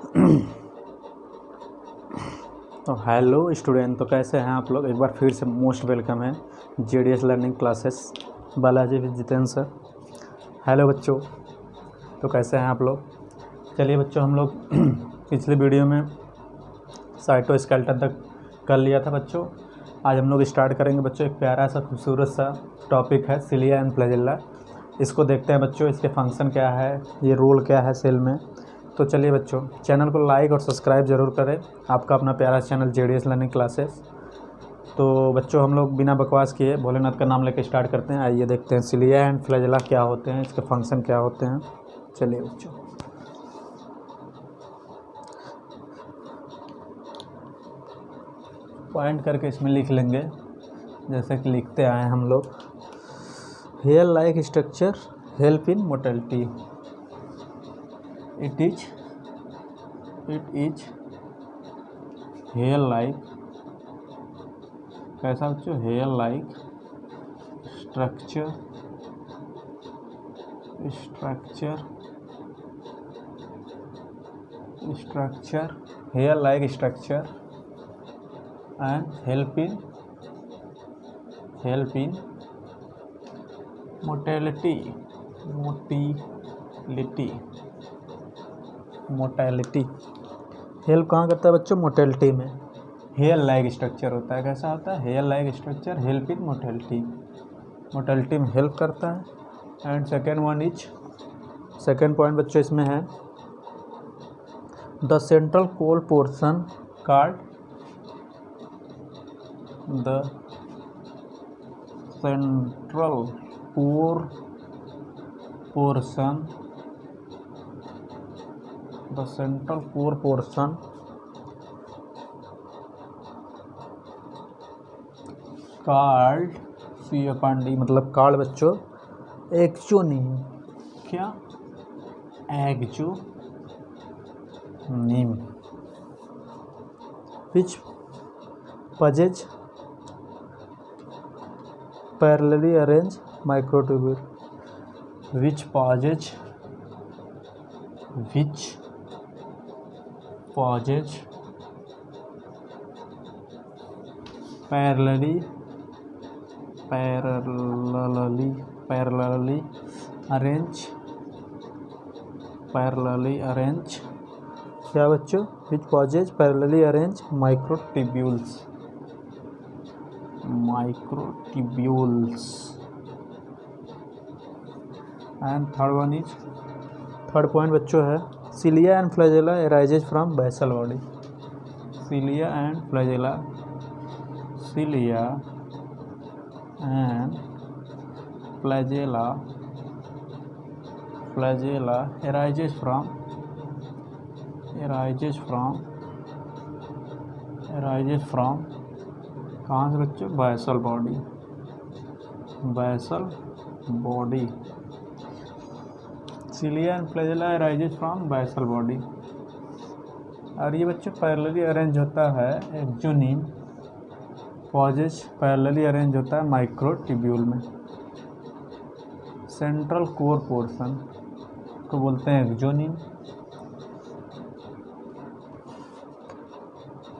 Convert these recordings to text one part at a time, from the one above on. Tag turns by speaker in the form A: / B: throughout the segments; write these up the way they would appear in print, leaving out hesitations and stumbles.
A: तो hello student, तो कैसे हैं आप लोग। एक बार फिर से मोस्ट वेलकम है JDS learning classes Balaji with Jitendra sir. Hello बच्चों, तो कैसे हैं आप लोग। चलिए बच्चों, हम लोग पिछले वीडियो में साइटोस्केलेटन तक कर लिया था बच्चों। आज हम लोग स्टार्ट करेंगे बच्चों एक प्यारा सा खूबसूरत सा टॉपिक है सिलिया एंड फ्लैजेला। इसको देखते हैं बच्चों, इसके फंक्शन क्या है, ये रोल क्या है सेल में। तो चलिए बच्चों, चैनल को लाइक और सब्सक्राइब ज़रूर करें, आपका अपना प्यारा चैनल जेडीएस लर्निंग क्लासेस। तो बच्चों, हम लोग बिना बकवास किए भोलेनाथ का नाम लेकर स्टार्ट करते हैं। आइए देखते हैं सिलिया एंड फ्लैजेला क्या होते हैं, इसके फंक्शन क्या होते हैं। चलिए बच्चों, पॉइंट करके इसमें लिख लेंगे जैसे कि लिखते आए हम लोग। Hair like structure help in motility. It is hair like, कैसा बच्चों, hair like structure hair like structure and help in motility. Help कहाँ करता है बच्चों, मोटिलिटी में। हेयर लाइक स्ट्रक्चर होता है, कैसा होता है, hair like structure help in motility में हेल्प करता है। एंड सेकेंड पॉइंट बच्चों इसमें है, the central core portion called the central core portion called सी मतलब कार्ड बच्चों एक्सोनीम। क्या, axoneme which possesses parallelly arrange microtubule. Which possesses parallelly arrange क्या बच्चों, which possesses parallelly arrange microtubules. And third point बच्चों है, cilia and flagella arises from basal body. Cilia and flagella arises from कहाँ से बच्चों, basal body. Cilia and flagella arises from basal body. और ये बच्चों पैरेलली अरेंज होता है एक्सोनीम, पॉजेज पैरेलली अरेंज होता है माइक्रोट्यूब्यूल में। सेंट्रल कोर पोर्शन को बोलते हैं एक्सोनीम।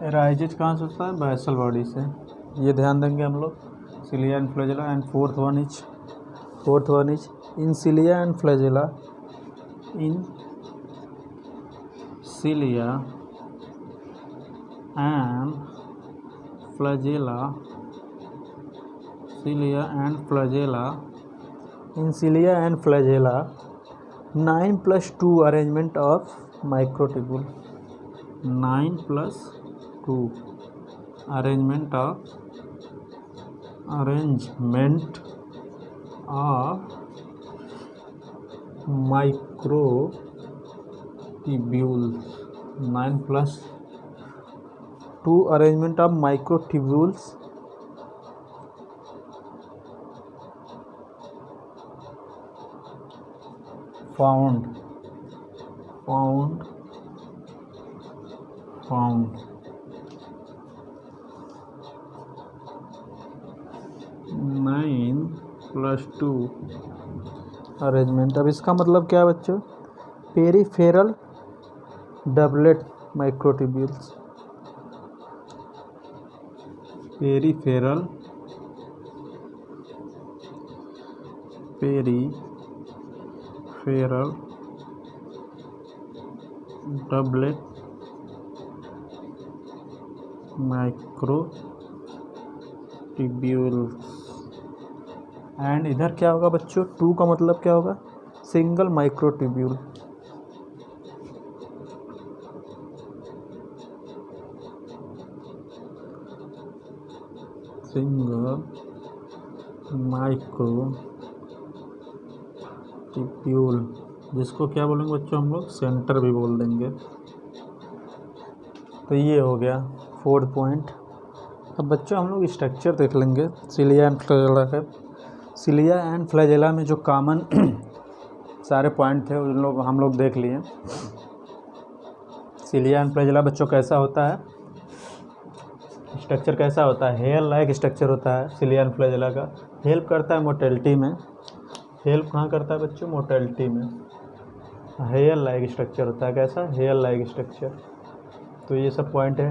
A: एराइजेज कहाँ से होता है, बेसल बॉडी से। ये ध्यान देंगे हम लोग, cilia and flagella. And fourth one is in cilia and flagella in cilia and flagella 9+2 arrangement of microtubule। 9+2 arrangement of microtubules। 9+2 arrangement of microtubules found 9+2 arrangement. अब इसका मतलब क्या है बच्चों, peripheral doublet microtubules, peripheral doublet microtubules. And इधर क्या होगा बच्चों, 2 का मतलब क्या होगा, सिंगल माइक्रोट्यूब्यूल। सिंगल माइक्रोट्यूब्यूल, जिसको क्या बोलेंगे बच्चों हम लोग, सेंटर भी बोल देंगे। तो ये हो गया 4th पॉइंट। अब बच्चों हम लोग स्ट्रक्चर देख लेंगे सिलिया एंड फ्लैजेला का। सिलिया एंड फ्लैजेला में जो कॉमन सारे पॉइंट थे उन लोग हम लोग देख लिए। सिलिया एंड फ्लैजेला बच्चों कैसा होता है, स्ट्रक्चर कैसा होता है, हेयर लाइक स्ट्रक्चर होता है सिलिया एंड फ्लैजेला का। हेल्प करता है मोटेलिटी में, हेल्प कहाँ करता है बच्चों, मोटेलिटी में। हेयर लाइक स्ट्रक्चर होता है, कैसा, हेयर लाइक स्ट्रक्चर। तो ये सब पॉइंट है,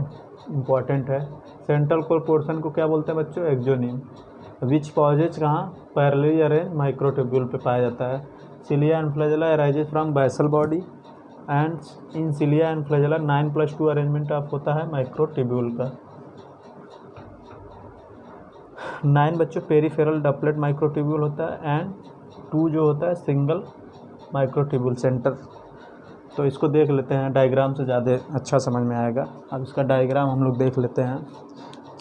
A: इम्पॉर्टेंट है। सेंट्रल कोर पोर्शन को क्या बोलते हैं बच्चों, एक्सोनिम, विच पॉजेज कहाँ, पैरेलली अरेंज माइक्रोट्यूब्यूल पे पाया जाता है। Cilia and flagella arises from basal body and in cilia and flagella 9+2 arrangement of होता है माइक्रोट्यूब्यूल का। 9 बच्चों पेरीफेरल डबलेट माइक्रोट्यूब्यूल होता है एंड 2 जो होता है सिंगल माइक्रोट्यूब्यूल सेंटर। तो इसको देख लेते हैं, डायग्राम से ज़्यादा अच्छा समझ में आएगा। अब इसका डायग्राम हम लोग देख लेते हैं।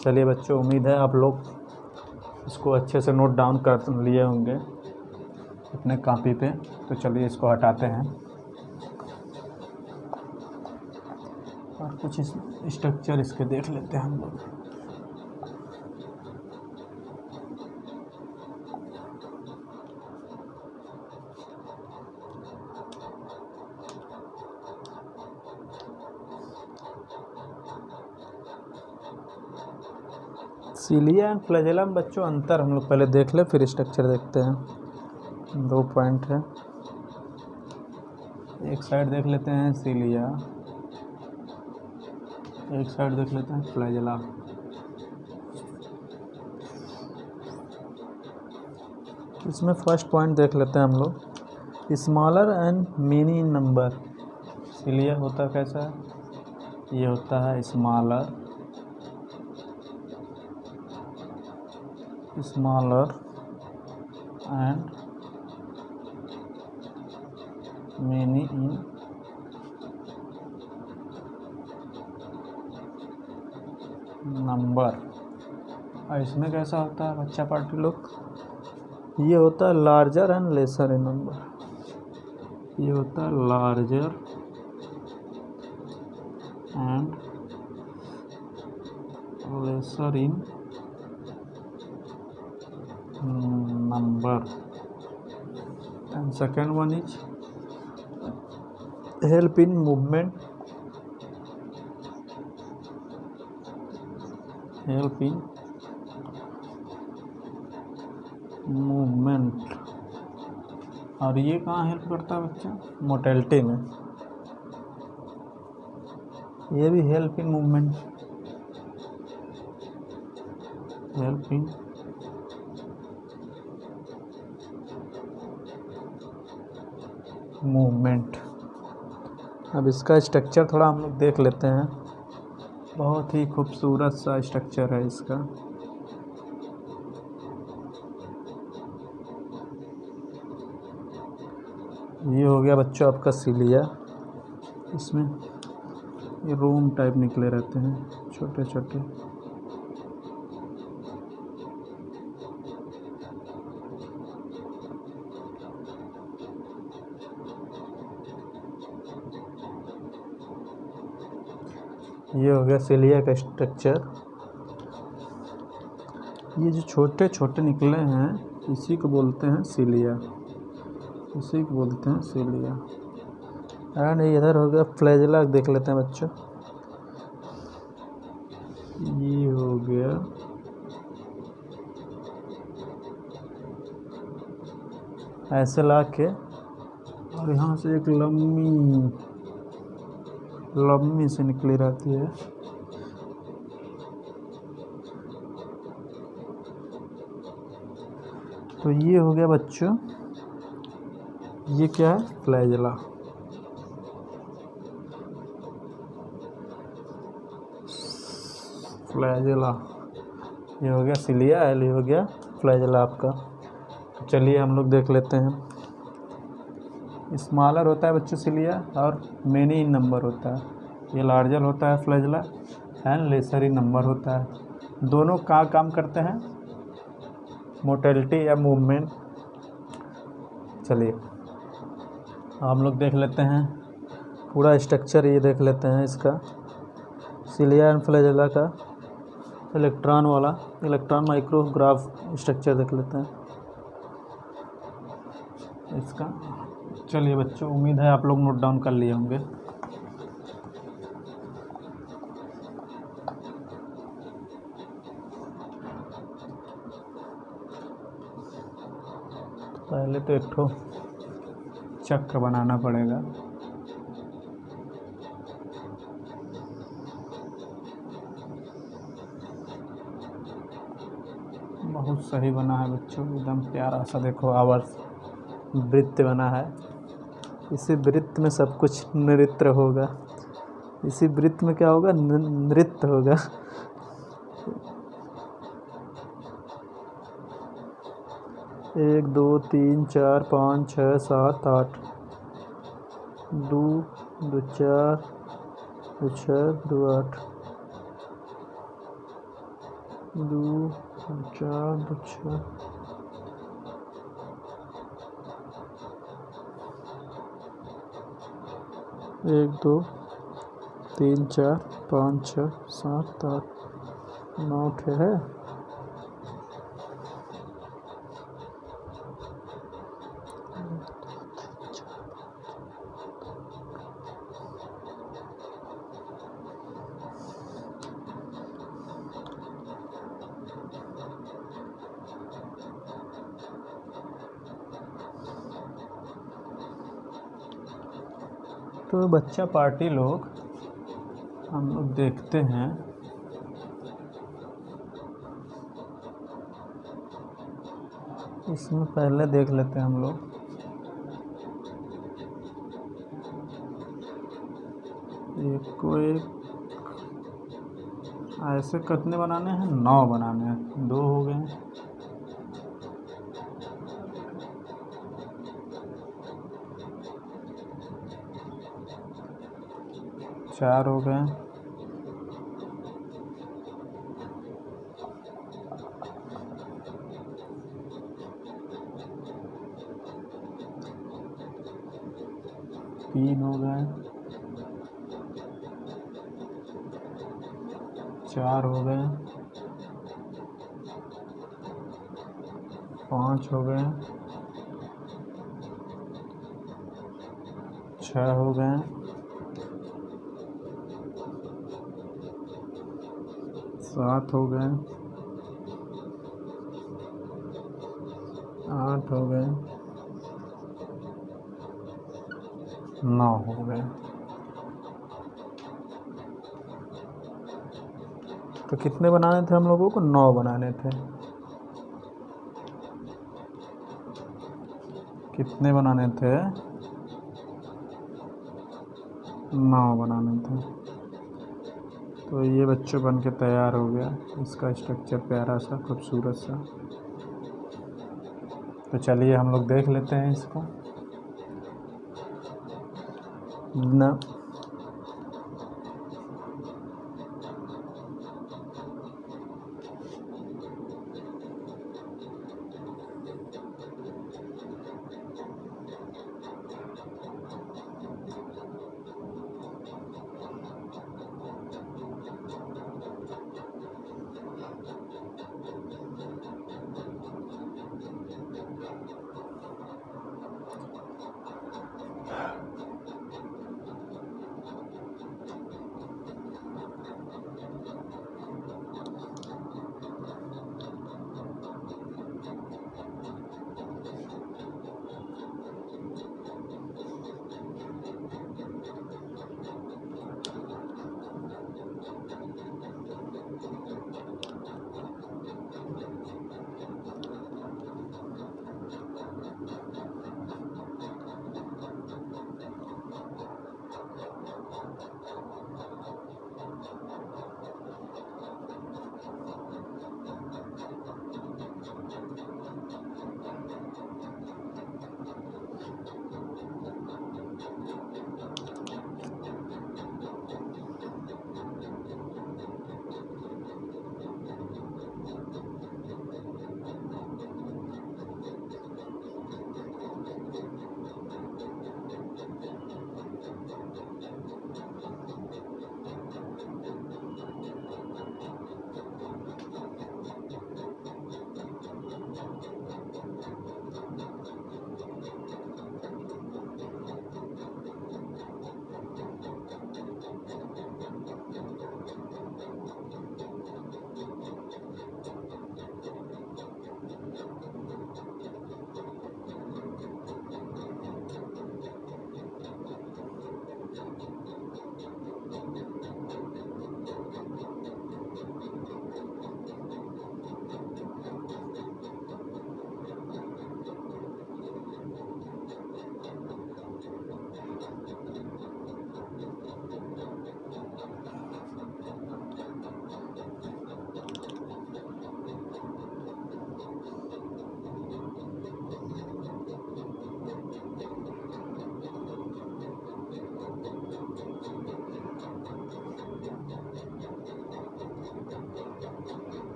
A: चलिए बच्चों, उम्मीद है आप लोग इसको अच्छे से नोट डाउन कर लिए होंगे अपने कॉपी पे। तो चलिए इसको हटाते हैं और कुछ स्ट्रक्चर इसके देख लेते हैं हम लोग। सिलिया एंड फ्लैजेला में बच्चों अंतर हम लोग पहले देख ले, फिर स्ट्रक्चर देखते हैं। 2 पॉइंट है, एक साइड देख लेते हैं सिलिया, एक साइड देख लेते हैं फ्लैजेला। इसमें फर्स्ट पॉइंट देख लेते हैं हम लोग, smaller and mini in number. Cilia होता कैसा है, ये होता है smaller and mini in number. और इसमें कैसा होता है बच्चा पार्टी लोग, ये होता है larger and lesser in number. ये होता है larger and lesser in number. And second one is help in movement, help in movement. और ये कहाँ हेल्प करता है बच्चा, मोटेलिटी में। ये भी help in movement, help in movement. अब इसका स्ट्रक्चर थोड़ा हम लोग देख लेते हैं। बहुत ही खूबसूरत सा स्ट्रक्चर है इसका। ये हो गया बच्चों आपका सिलिया। इसमें ये रूम टाइप निकले रहते हैं छोटे छोटे। ये हो गया सिलिया का स्ट्रक्चर। ये जो छोटे छोटे निकले हैं इसी को बोलते हैं सिलिया, इसी को बोलते हैं सिलिया। एंड इधर हो गया फ्लैजेला, देख लेते हैं बच्चों। ये हो गया ऐसे ला के और यहाँ से एक लंबी लंबी से निकली रहती है। तो ये हो गया बच्चों, ये क्या है, फ्लैजेला। फ्लैजेला ये हो गया सिलिया, एल ये हो गया फ्लैजेला आपका। तो चलिए हम लोग देख लेते हैं। स्मॉलर होता है बच्चों सिलिया और मेनी इन नंबर होता है। ये लार्जर होता है flagella and lesser in number होता है। दोनों कहाँ काम करते हैं, मोटेलिटी या मूवमेंट। चलिए हम लोग देख लेते हैं पूरा स्ट्रक्चर, ये देख लेते हैं इसका सिलिया एंड फ्लैजेला का इलेक्ट्रॉन वाला, इलेक्ट्रॉन माइक्रोग्राफ स्ट्रक्चर देख लेते हैं इसका। चलिए बच्चों, उम्मीद है आप लोग नोट डाउन कर लिए होंगे। पहले तो एक ठो चक्र बनाना पड़ेगा। बहुत सही बना है बच्चों, एकदम प्यारा सा। देखो आवर्स वृत्त बना है। इसी वृत्त में सब कुछ नृत्य होगा। इसी वृत्त में क्या होगा, नृत्य होगा। 1 2 3 4 5 6 7 8 2 2 4 2 6 2 8 2 4 2 6 1 2 3 4 5 6 7 8 9 है। तो बच्चा पार्टी लोग हम लोग देखते हैं इसमें, पहले देख लेते हैं हम लोग। एक को एक ऐसे कितने बनाने हैं, 9 बनाने हैं। 2 हो गए, 4 हो गए, 3 हो गए, 4 हो गए, 5 हो गए, 6 हो गए, 7 हो गए, 8 हो गए, 9 हो गए। तो कितने बनाने थे हम लोगों को, 9 बनाने थे। कितने बनाने थे, 9 बनाने थे। तो ये बच्चों बन के तैयार हो गया, इसका स्ट्रक्चर प्यारा सा खूबसूरत सा। तो चलिए हम लोग देख लेते हैं इसको ना।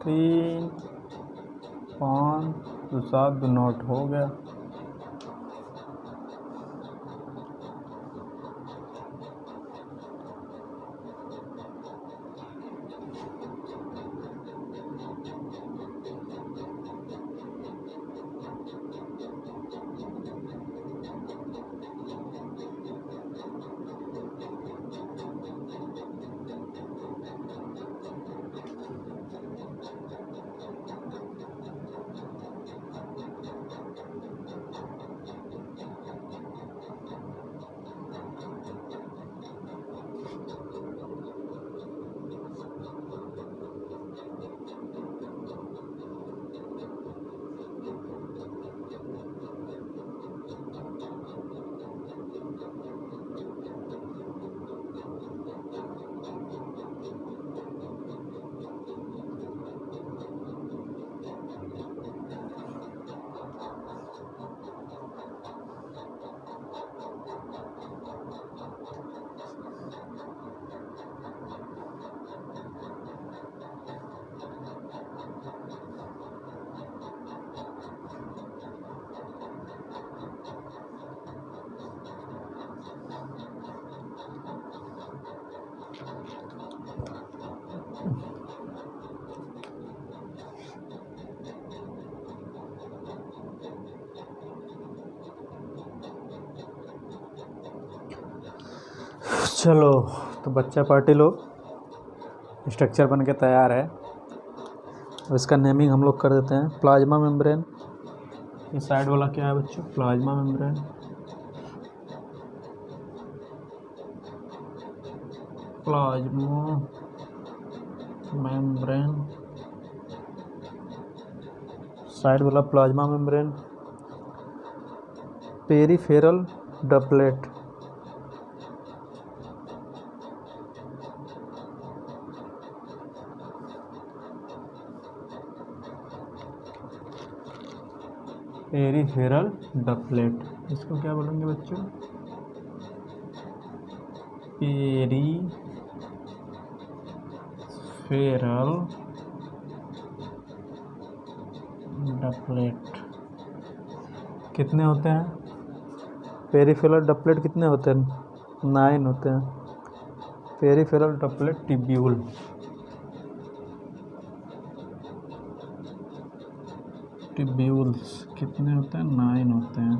A: 3 5 2 7 2 नोट हो गया। चलो तो बच्चा पार्टी लोग स्ट्रक्चर बन के तैयार है। अब इसका नेमिंग हम लोग कर देते हैं। प्लाज्मा मेम्ब्रेन, ये साइड वाला क्या है बच्चों? Plasma membrane. Plasma membrane, side वाला प्लाज्मा मेम्ब्रेन। पेरिफेरल डपलेट, पेरिफेरल डपलेट, इसको क्या बोलेंगे बच्चों? पेरिफेरल डपलेट। कितने होते हैं पेरिफेरल डपलेट? कितने होते हैं? 9 होते हैं। पेरिफेरल डपलेट टिब्यूल, टिब्यूल्स कितने होते हैं? 9 होते हैं।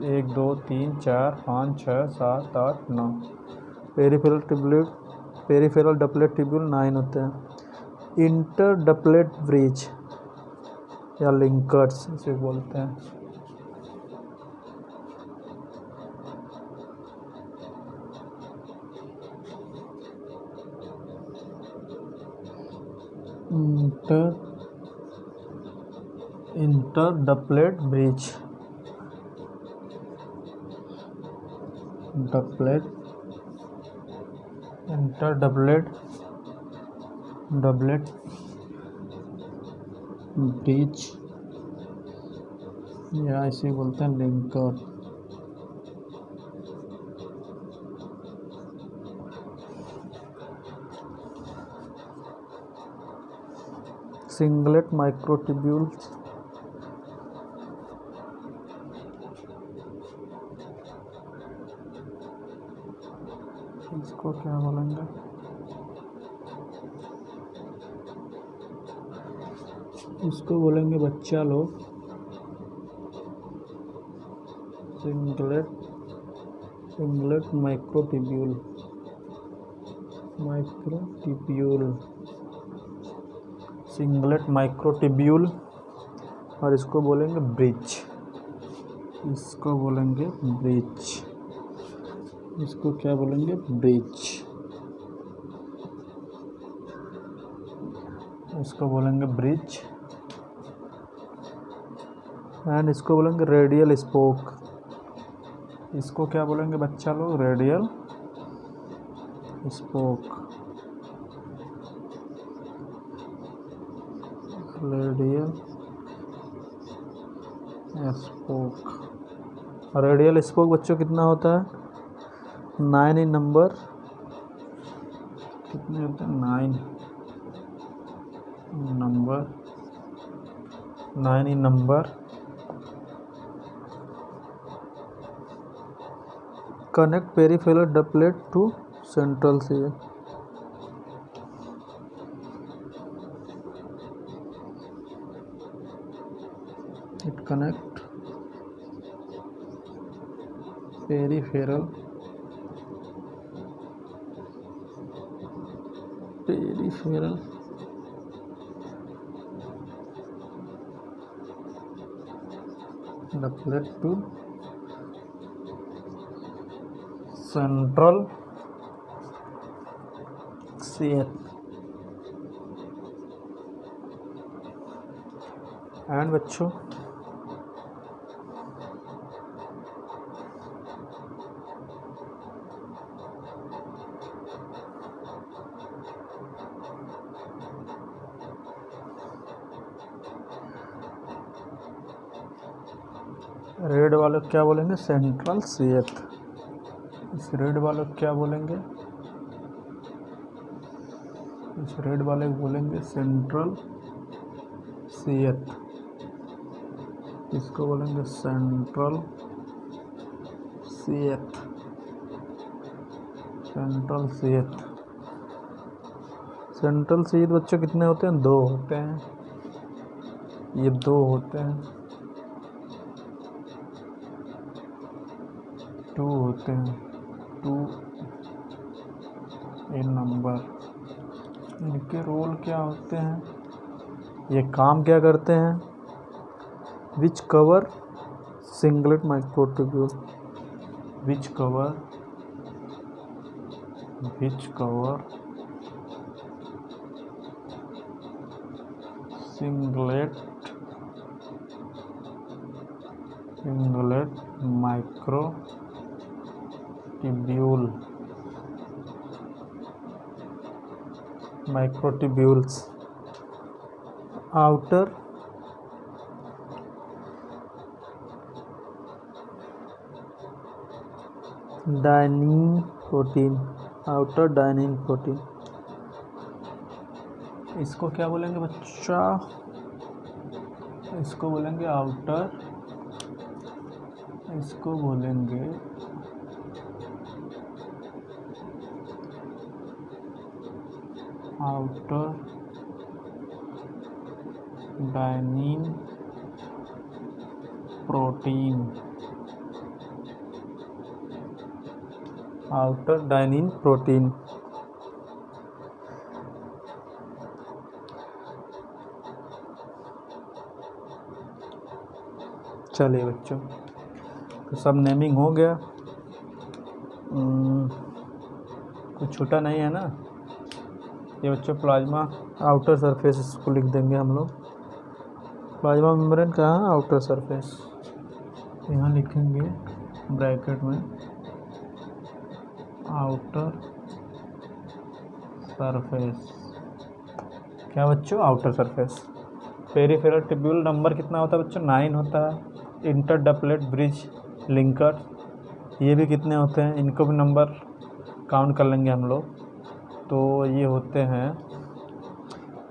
A: 1 2 3 4 5 6 7 8 9। पेरिफेरल डपलेट टिब्यूल 9 होते हैं। इंटर डपलेट ब्रिज या लिंकर्स इसे बोलते हैं। इंटर डपलेट ब्रिज, इंटर डपलेट ब्रिज या इसे बोलते हैं लिंकर। सिंगलेट माइक्रोट्यूब्यूल्स, इसको क्या बोलेंगे? इसको बोलेंगे बच्चा लोग सिंगलेट माइक्रोट्यूब्यूल, सिंगलेट माइक्रोट्यूब्यूल। और इसको बोलेंगे ब्रिज, इसको बोलेंगे ब्रिज, इसको क्या बोलेंगे? ब्रिज, इसको बोलेंगे ब्रिज। एंड इसको बोलेंगे रेडियल स्पोक, इसको क्या बोलेंगे बच्चा लोग? Radial spoke, radial spoke. Radial spoke बच्चों कितना होता है? 9 इन नंबर। कितने होते हैं 9 number 9 in number connect peripheral doublet to central CF. It connect peripheral doublet to central CF. And बच्चों रेड वाले क्या बोलेंगे सेंट्रल CF। इस रेड वाले क्या बोलेंगे, इस रेड वाले बोलेंगे सेंट्रल CF। इसको बोलेंगे central CF। Central CF। Central CF बच्चों कितने होते हैं, 2 होते हैं। ये 2 होते हैं, 2 होते हैं, 2 इन नंबर। इनके रोल क्या होते हैं, ये काम क्या करते हैं, which cover singlet microtubule, which cover singlet microtubules outer dynein protein। इसको क्या बोलेंगे बच्चा, इसको बोलेंगे आउटर, इसको बोलेंगे आउटर डायनिन प्रोटीन, आउटर डायनिन प्रोटीन। चलिए बच्चों, तो सब नेमिंग हो गया, कुछ छूटा नहीं है ना। ये बच्चों प्लाज्मा आउटर सरफेस, इसको लिख देंगे हम लोग। प्लाज्मा मेम्ब्रेन कहाँ है, आउटर सरफेस, यहाँ लिखेंगे ब्रैकेट में आउटर सरफेस। क्या बच्चों, outer surface. Peripheral tubule number कितना होता है बच्चों, 9 होता है। इंटर डपलेट ब्रिज लिंकर, ये भी कितने होते हैं, इनको भी नंबर काउंट कर लेंगे हम लोग। तो ये होते हैं,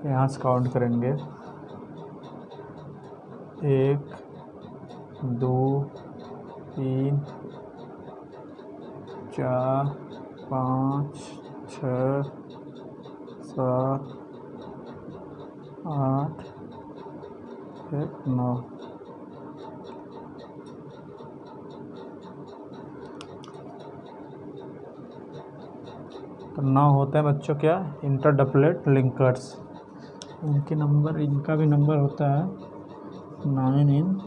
A: यहाँ से काउंट करेंगे 1 2 3 4 5 6 7 8 9। तो 9 होते हैं बच्चों क्या, इंटरडपलेट लिंकर्स। इनके नंबर, इनका भी नंबर होता है 9 इन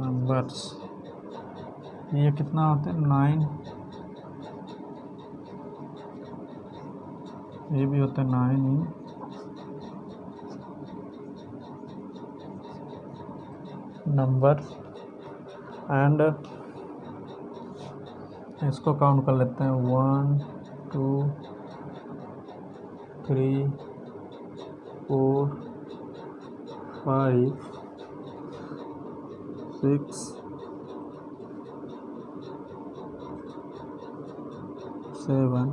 A: नंबर्स। ये कितना होते हैं 9, ये भी होता है 9 इन नंबर। एंड इसको काउंट कर लेते हैं 1 2 3 4 5 6 7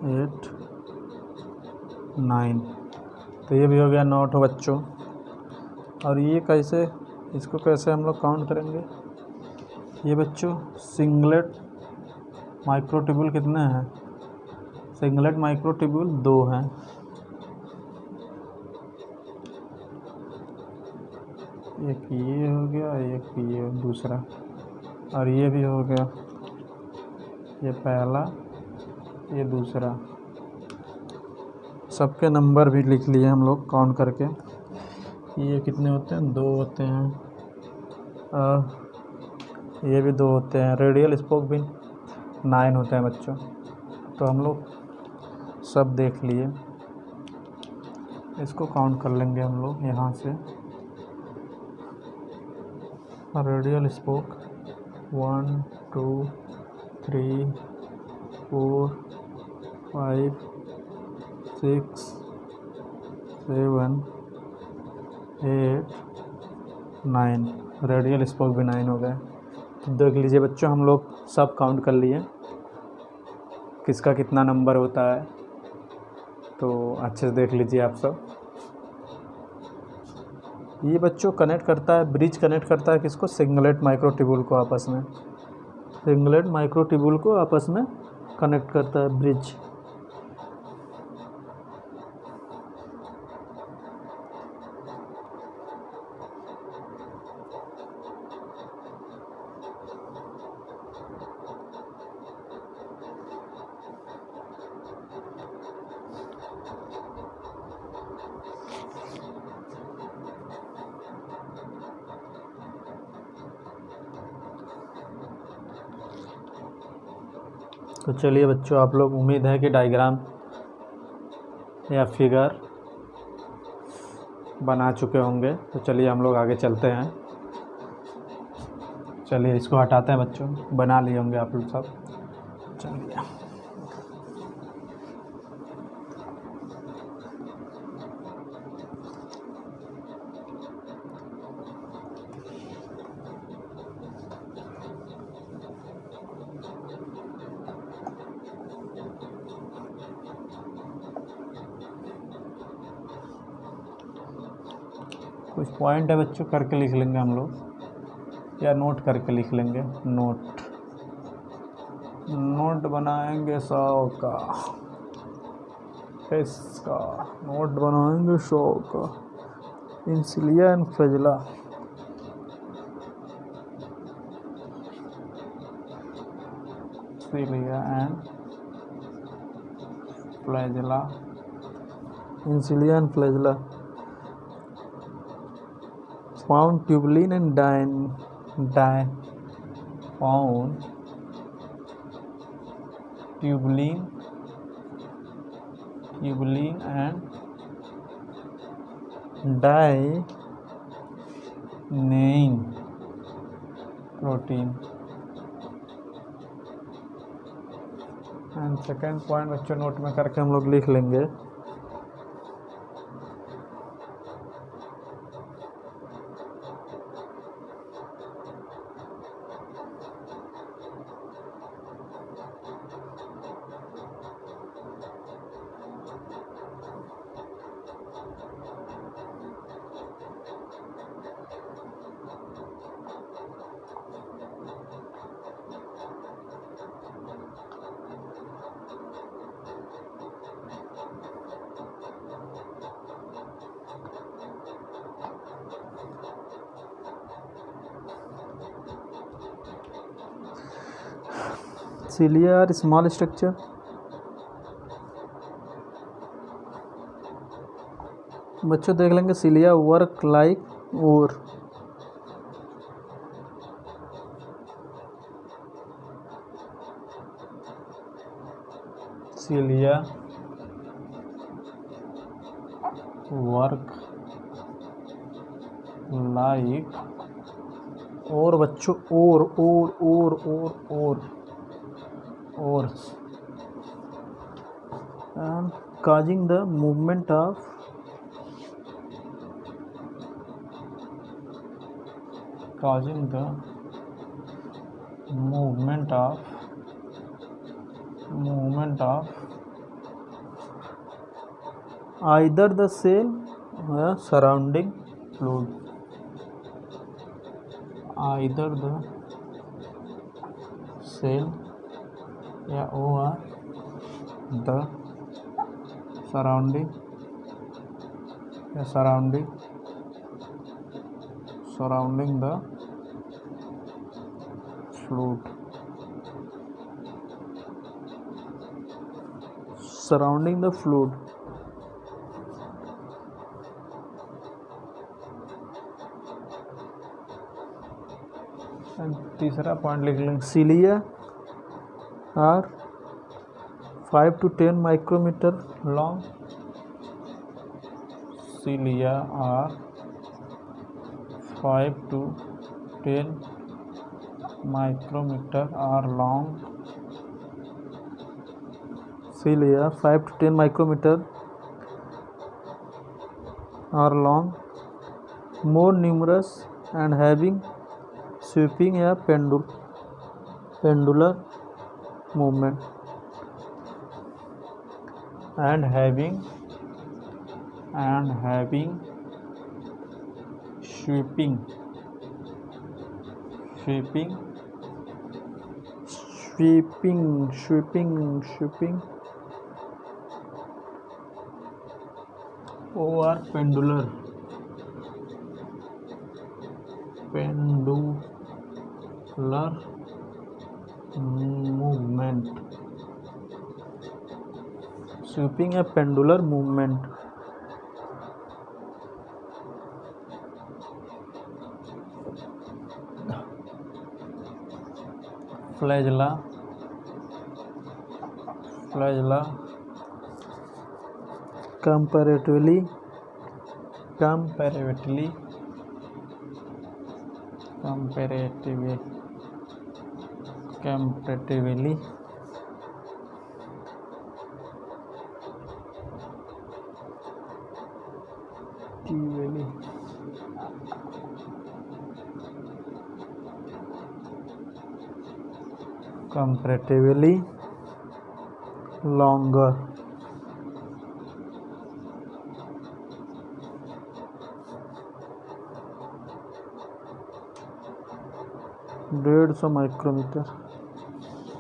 A: 8 9। तो ये भी हो गया 9 ठो बच्चों। और ये कैसे, इसको कैसे हम लोग काउंट करेंगे? ये बच्चों सिंगलेट माइक्रोट्यूब्यूल कितने हैं? सिंगलेट माइक्रोट्यूब्यूल 2 हैं। एक ये हो गया, एक ये दूसरा, और ये भी हो गया, ये पहला, ये दूसरा। सबके नंबर भी लिख लिए हम लोग काउंट करके। ये कितने होते हैं? 2 होते हैं। ये भी 2 होते हैं। रेडियल स्पोक भी 9 होते हैं बच्चों। तो हम लोग सब देख लिए, इसको काउंट कर लेंगे हम लोग यहाँ से। Radial spoke 1 2 3 4 5 6 7 8 9। रेडियल स्पोक भी 9 हो गए। तो देख लीजिए बच्चों, हम लोग सब काउंट कर लिए किसका कितना नंबर होता है। तो अच्छे से देख लीजिए आप सब। ये बच्चों कनेक्ट करता है, ब्रिज कनेक्ट करता है किसको? सिंगलेट माइक्रोट्यूब्यूल को आपस में। सिंगलेट माइक्रोट्यूब्यूल को आपस में कनेक्ट करता है ब्रिज। तो चलिए बच्चों, आप लोग उम्मीद है कि डायग्राम या फिगर बना चुके होंगे। तो चलिए हम लोग आगे चलते हैं। चलिए इसको हटाते हैं बच्चों, बना लिए होंगे आप लोग सब। चलिए कुछ पॉइंट है बच्चों, करके लिख लेंगे हम लोग, या नोट करके लिख लेंगे। नोट बनाएंगे 100 का, इसका नोट बनाएंगे 100 का। In cilia and flagella, in cilia and flagella, in cilia and flagella. Found tubulin and found tubulin and dynein protein. And second point बच्चों नोट में करके हम लोग लिख लेंगे। cilia are small structure, बच्चों देख लेंगे। cilia work like और cilia work like और बच्चों और and causing the movement of either the cell or surrounding fluid, either the cell या or the surrounding या surrounding the fluid, surrounding the fluid. And तीसरा पॉइंट लिख लेंगे, cilia are 5 to 10 micrometer long, cilia are 5 to 10 micrometer are long, cilia 5 to 10 micrometer are long, more numerous and having sweeping या pendular movement, and having sweeping or pendular movement, sweeping a pendular movement. Flagella comparatively longer. डेढ़ सौ micrometer,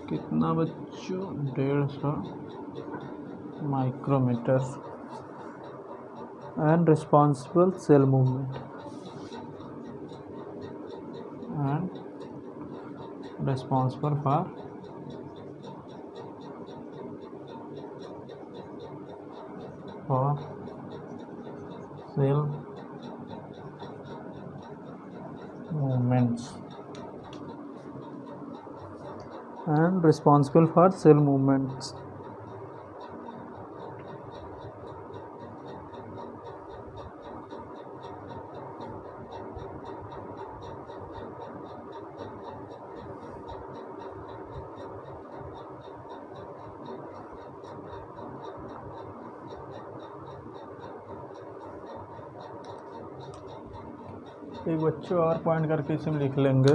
A: कितना बच्चों, 150 micrometer. And responsible cell movement, and responsible for cell movements, and responsible for cell movements. एक बच्चों और point करके इसमें लिख लेंगे,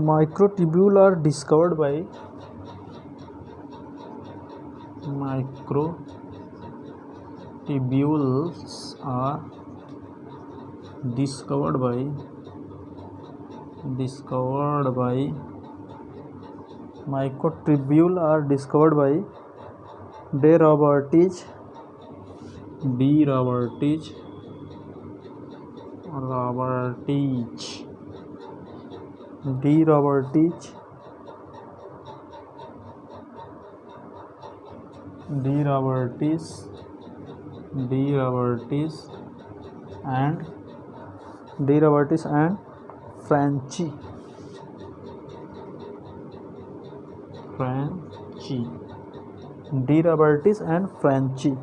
A: microtubule are discovered by D. Robertich and Franchi. D. Robertich and Franchi.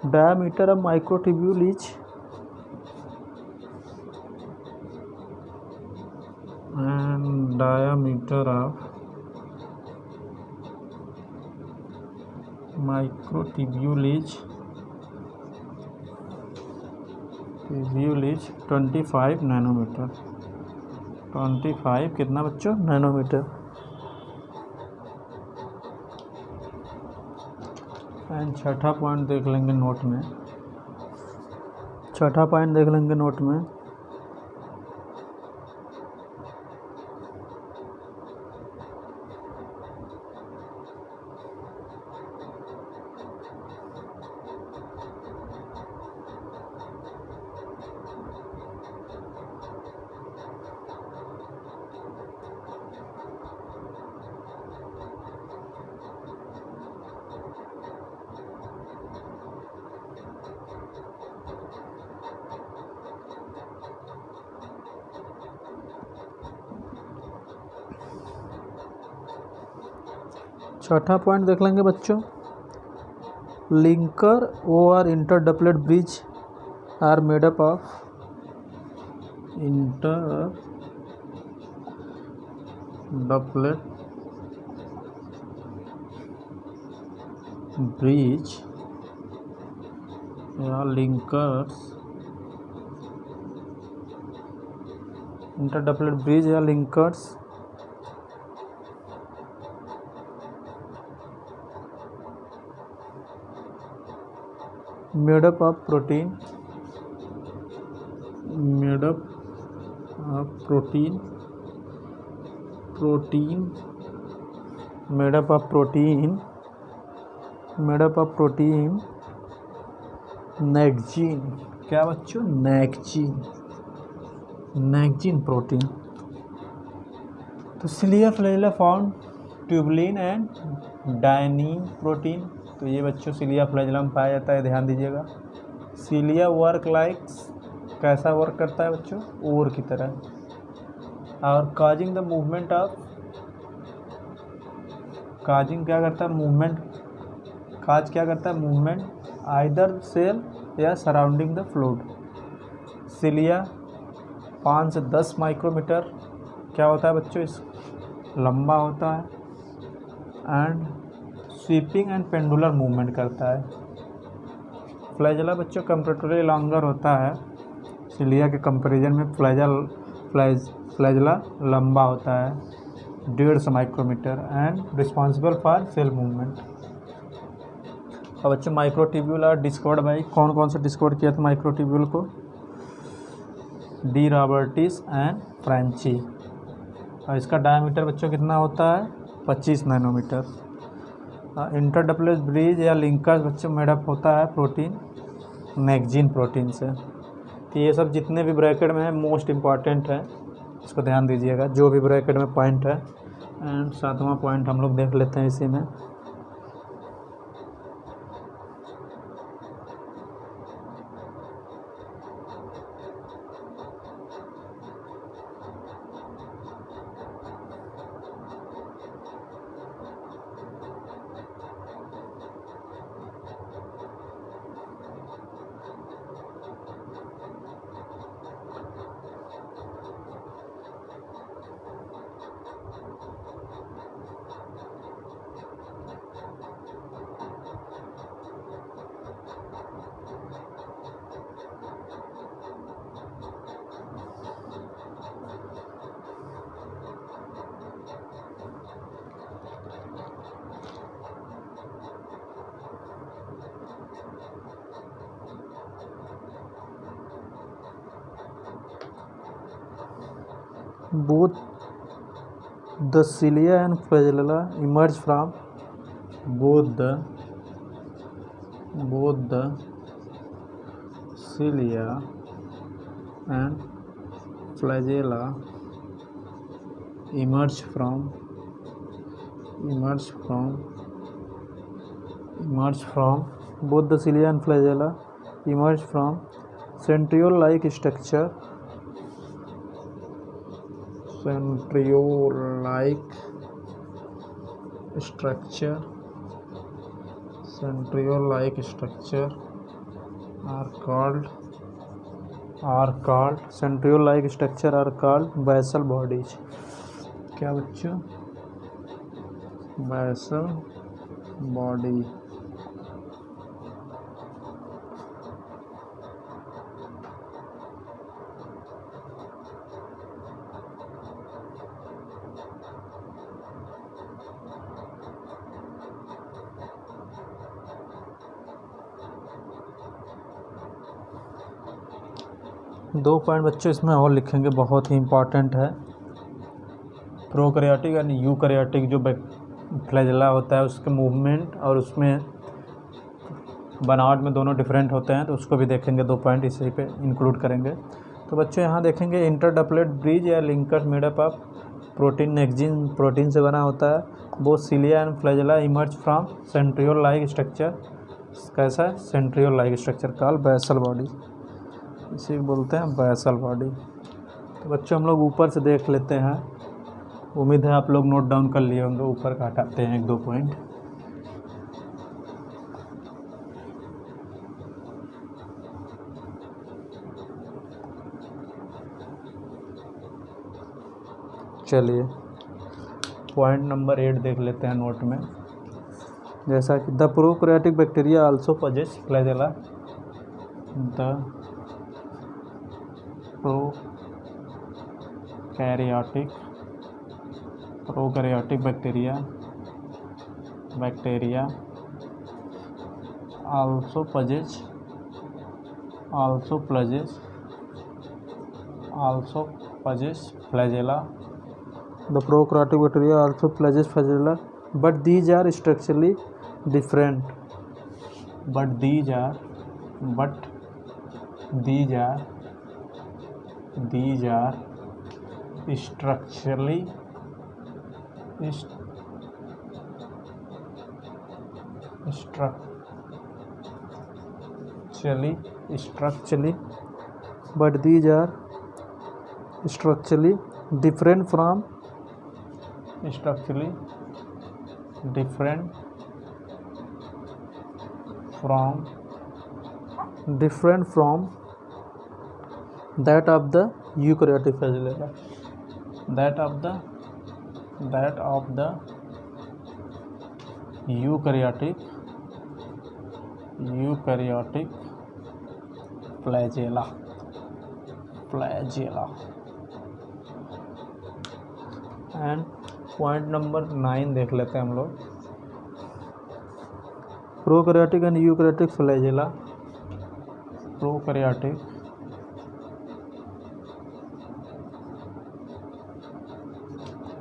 A: Diameter of microtubule is diameter of microtubule is 25 nanometer. 25 कितना बच्चों, nanometre. And छठा पॉइंट देख लेंगे नोट में। छठा पॉइंट देख लेंगे नोट में। छठा पॉइंट देख लेंगे बच्चों। लिंकर और interdoublet bridge are made up of interdoublet bridge या लिंकर्स, इंटरडपलेट ब्रिज या linkers made up of protein, made up of protein, made up of protein, made up of protein, nexin. क्या बच्चों? Nexin, nexin protein. तो cilia flagella found tubulin and dynein protein. तो ये बच्चों cilia flagella में पाया जाता है, ध्यान दीजिएगा। सिलिया वर्क लाइक्स, कैसा वर्क करता है बच्चों? ओर की तरह। और causing the movement of, causing क्या करता है? मूवमेंट। काज क्या करता है? मूवमेंट आइदर सेल या सराउंडिंग द फ्लूइड। सिलिया 5 से 10 माइक्रोमीटर क्या होता है बच्चों? इस लंबा होता है and sweeping and pendular movement करता है। फ्लैजिला बच्चों कंपैरेटिवली लॉन्गर होता है, सिलिया के कंपैरिजन में फ्लैजिला लंबा होता है 150 micrometer and responsible for cell movement. अब बच्चों माइक्रोट्यूब्यूल आर डिस्कवर्ड बाई, कौन कौन से डिस्कवर किया था माइक्रोट्यूब्यूल को? De Robertis and Franchi. और इसका डायमीटर बच्चों कितना होता है? 25 नैनोमीटर। इंटरडपलेट ब्रिज या लिंकर्स बच्चों मेडअप होता है प्रोटीन, नेक्जीन प्रोटीन से। तो ये सब जितने भी ब्रैकेट में है मोस्ट इम्पॉर्टेंट है, इसको ध्यान दीजिएगा जो भी ब्रैकेट में पॉइंट है। एंड 7वां पॉइंट हम लोग देख लेते हैं इसी में। Both the cilia and flagella emerge from both the cilia and flagella emerge from both the cilia and flagella emerge from centriole-like structure, centriole-like structure are called centriole-like structure are called basal bodies। क्या बच्चों? basal body। 2 point बच्चों इसमें और लिखेंगे, बहुत ही important है। Prokaryotic यानी eukaryotic जो फ्लैजेला होता है उसके मूवमेंट और उसमें बनावट में दोनों डिफरेंट होते हैं, तो उसको भी देखेंगे। 2 पॉइंट इसी पे इंक्लूड करेंगे। तो बच्चों यहाँ देखेंगे इंटरडपलेट ब्रिज या linkers made up of protein nexin protein से बना होता है। Both cilia and flagella emerge from centriole like structure. कैसा है? Centriole like structure called basal body, इसी बोलते हैं बेसल बॉडी। तो बच्चों हम लोग ऊपर से देख लेते हैं, उम्मीद है आप लोग नोट डाउन कर लिए होंगे। ऊपर का हटाते हैं 1-2 पॉइंट। चलिए पॉइंट नंबर 8 देख लेते हैं नोट में। जैसा कि the prokaryotic bacteria also possess flagella. The prokaryotic bacteria also possess flagella. The prokaryotic bacteria also possess flagella, but these are structurally different. These are structurally structurally different from that of the eukaryotic flagella. That of the eukaryotic flagella. And point number 9 देख लेते हैं हम लोग। Prokaryotic and eukaryotic flagella. Prokaryotic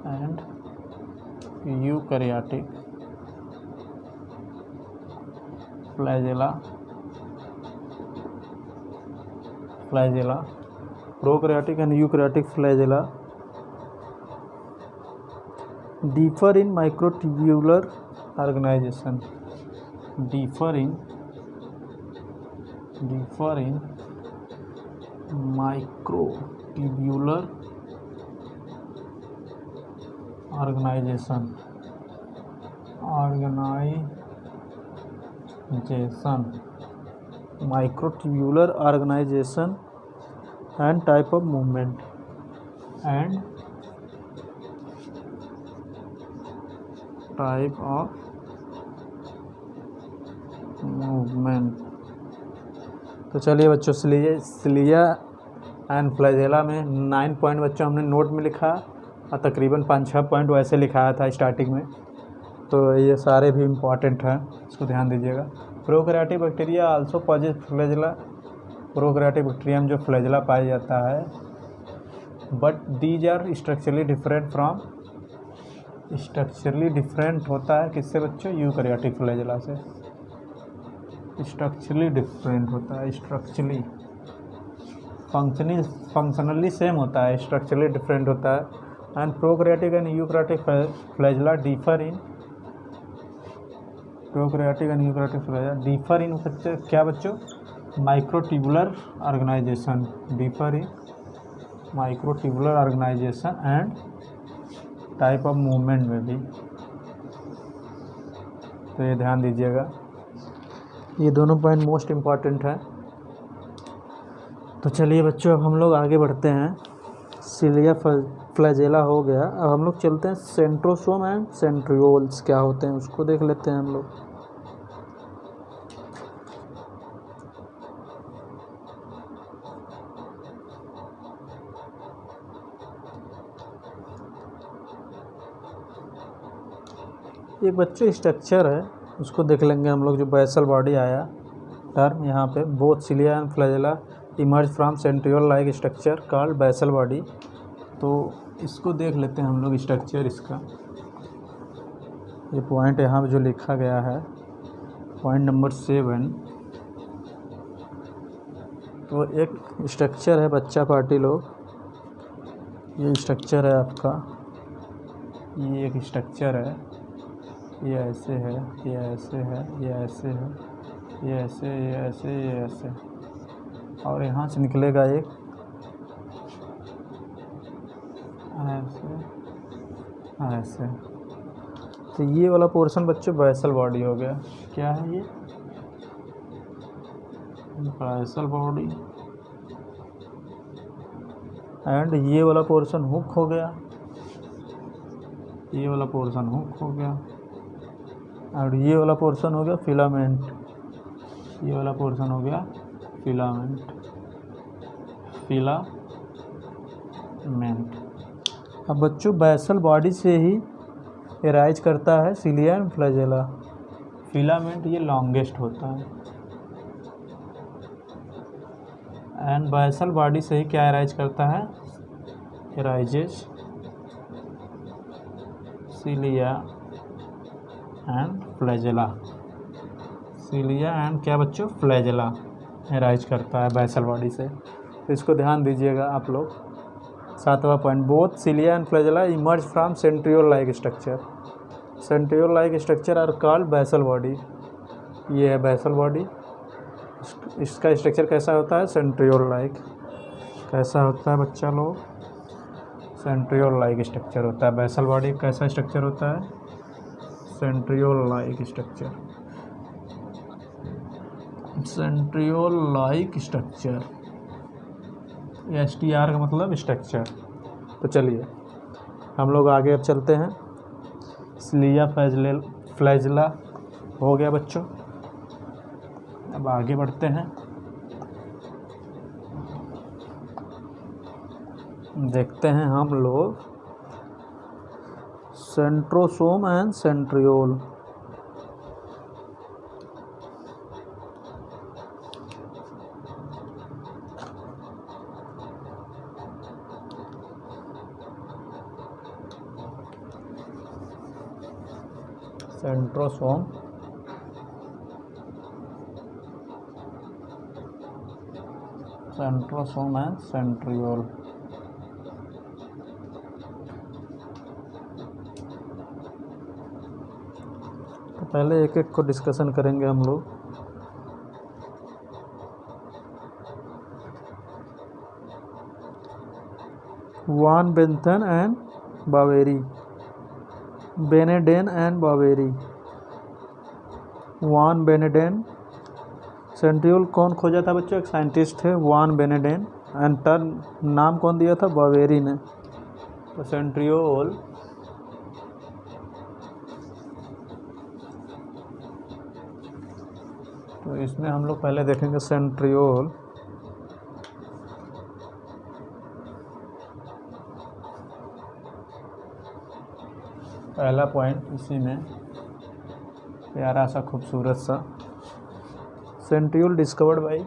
A: and eukaryotic flagella. Prokaryotic and eukaryotic flagella differ in microtubular organization. Differ in microtubular organization and type of movement तो चलिए बच्चों, cilia and flagella में 9 point बच्चों हमने नोट में लिखा और तकरीबन 5-6 पॉइंट वैसे लिखाया था स्टार्टिंग में। तो ये सारे भी इम्पॉर्टेंट हैं, इसको ध्यान दीजिएगा। Prokaryotic bacteria also possess flagella. Prokaryotic bacteria में जो फ्लैजेला पाया जाता है, but these are structurally different होता है किससे बच्चों? यूकैरियोटिक फ्लैजेला से। स्ट्रक्चरली डिफरेंट होता है, फंक्शनली सेम होता है, स्ट्रक्चरली डिफरेंट होता है। And prokaryotic and eukaryotic flagella differ in क्या बच्चों? Microtubular organisation and type of movement में भी। तो ये ध्यान दीजिएगा, ये दोनों पॉइंट मोस्ट इम्पॉर्टेंट है। तो चलिए बच्चों, अब हम लोग आगे बढ़ते हैं। सिलिया फ्लैजेला हो गया, अब हम लोग चलते हैं सेंट्रोसोम एंड सेंट्रियोल्स क्या होते हैं उसको देख लेते हैं हम लोग। एक बच्चे स्ट्रक्चर है उसको देख लेंगे हम लोग, जो बेसल बॉडी आया टर्म यहाँ पे। Both cilia and flagella emerge from centriole like structure called basal body. तो इसको देख लेते हैं हम लोग स्ट्रक्चर इसका। ये पॉइंट यहाँ पे जो लिखा गया है पॉइंट नंबर 7, तो एक स्ट्रक्चर है बच्चा पार्टी लोग, ये स्ट्रक्चर है आपका, ये एक स्ट्रक्चर है, ये ऐसे है, ये ऐसे है, ये ऐसे है, ये ऐसे, ये ऐसे, ये ऐसे, और यहाँ से निकलेगा एक ऐसे ऐसे। तो ये वाला पोर्शन बच्चों बेसल बॉडी हो गया। क्या है ये? Basal body. एंड ये वाला पोर्शन हुक हो गया, ये वाला पोर्शन हुक हो गया, और ये वाला पोर्शन हो गया फिलामेंट, ये वाला पोर्शन हो गया फिलामेंट, फिलामेंट। अब बच्चों बेसल बॉडी से ही एराइज करता है सिलिया एंड फ्लैजेला। फिलामेंट ये लॉन्गेस्ट होता है, एंड बेसल बॉडी से ही क्या एराइज करता है? Arises cilia and flagella. Cilia and क्या बच्चों? फ्लैजेला एराइज करता है बेसल बॉडी से। तो इसको ध्यान दीजिएगा आप लोग। 7वां point, both cilia and flagella emerge from centriole like structure. Centriole like structure are called basal body. ये है बेसल बॉडी, इसका स्ट्रक्चर कैसा होता है? Centriole like. कैसा होता है बच्चा लोग? सेंट्रियोल लाइक स्ट्रक्चर होता है। बेसल बॉडी कैसा स्ट्रक्चर होता है? Centriole like structure, centriole like structure. STR का मतलब स्ट्रक्चर। तो चलिए हम लोग आगे अब चलते हैं। सिलिया फ्लैजेला हो गया बच्चों। अब आगे बढ़ते हैं, देखते हैं हम लोग centrosome and centriole. Centrosome centrosome and centriole. तो पहले एक एक को डिस्कशन करेंगे हम लोग। Van Beneden and Boveri, Beneden and Boveri. Van Beneden. Centriole कौन खोजा था बच्चों? एक साइंटिस्ट थे वान बेनेडेन, एंड टर्म नाम कौन दिया था? बावेरी ने। तो सेंट्रियोल तो इसमें हम लोग पहले देखेंगे सेंट्रियोल। पहला पॉइंट इसी में प्यारा सा खूबसूरत सा, centriole discovered by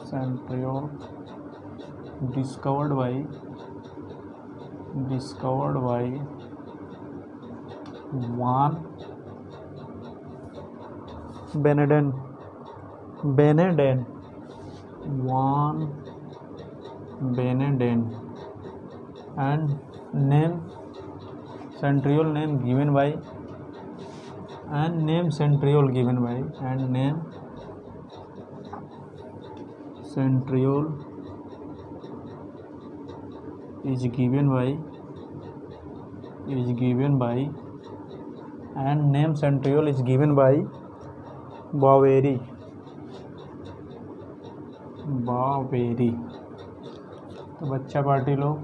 A: centriole discovered by Van Beneden, Van Beneden, and name centriole name given by and name centriole given by and name centriole is given by and name centriole is given by बावेरी। तो बच्चा party लोग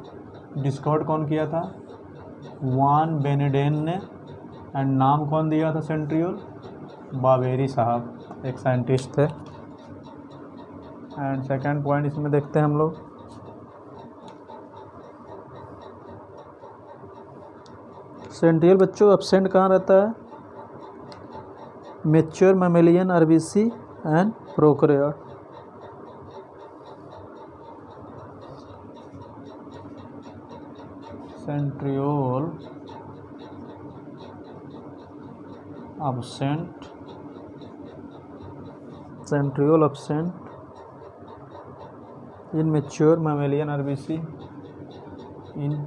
A: discovered कौन किया था? वान बेनेडेन ने, and नाम कौन दिया था सेंट्रियोल? बावेरी साहब, एक साइंटिस्ट थे। एंड सेकंड पॉइंट इसमें देखते हैं हम लोग, सेंट्रियोल बच्चों एब्सेंट कहाँ रहता है? mature mammalian RBC and prokaryote. Centriole absent. Centriole absent in mature mammalian RBC. In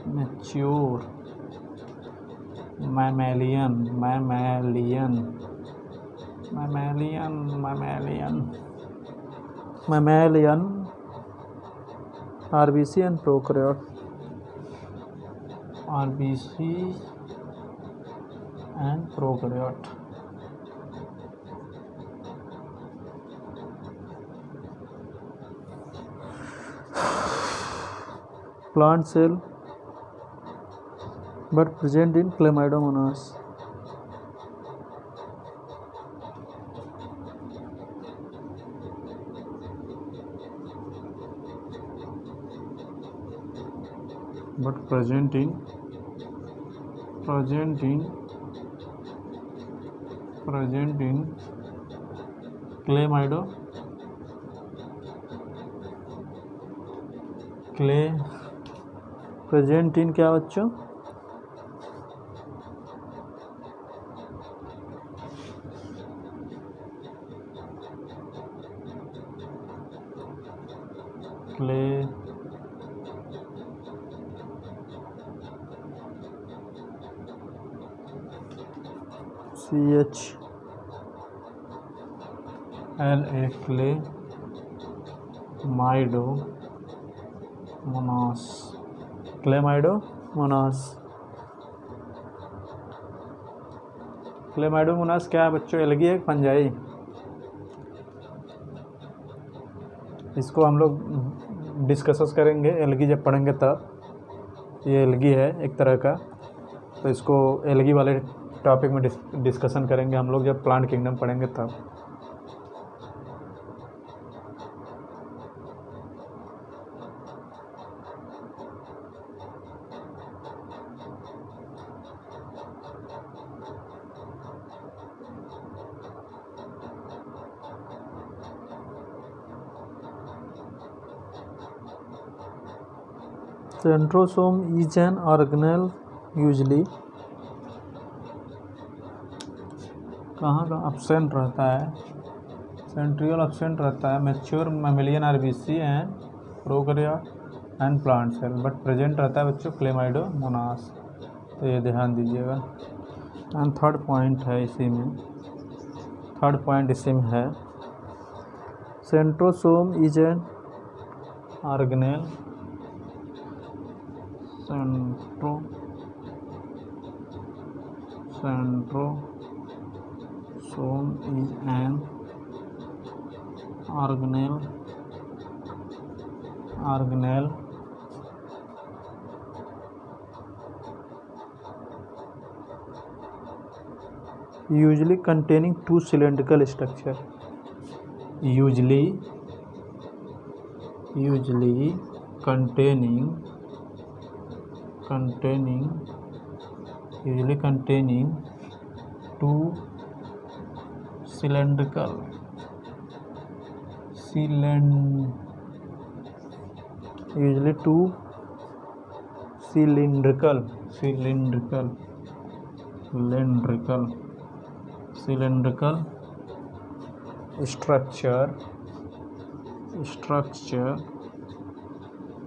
A: mature mammalian RBC and prokaryote. RBC and prokaryote. Plant cell but present in Chlamydomonas. But present in present in क्या बच्चों? clay CHLA Chlamydomonas क्या है बच्चों? Algae है fungi? इसको हम लोग discuss करेंगे एल्गी जब पढ़ेंगे तब। ये एल्गी है एक तरह का, तो इसको एल्गी वाले टॉपिक में डिस्कशन करेंगे हम लोग जब प्लांट किंगडम पढ़ेंगे तब। Centrosome is an organelle usually कहाँ अब्सेंट रहता है? सेंट्रियोल अब्सेंट रहता है mature mammalian RBC and prokaryote and plant cell, but present रहता है बच्चों क्लेमाइडोमोनास। तो ये ध्यान दीजिएगा। एंड थर्ड पॉइंट है इसी में, है centrosome is an organelle centrosome is an organelle usually containing two cylindrical structure. Usually containing two cylindrical structure,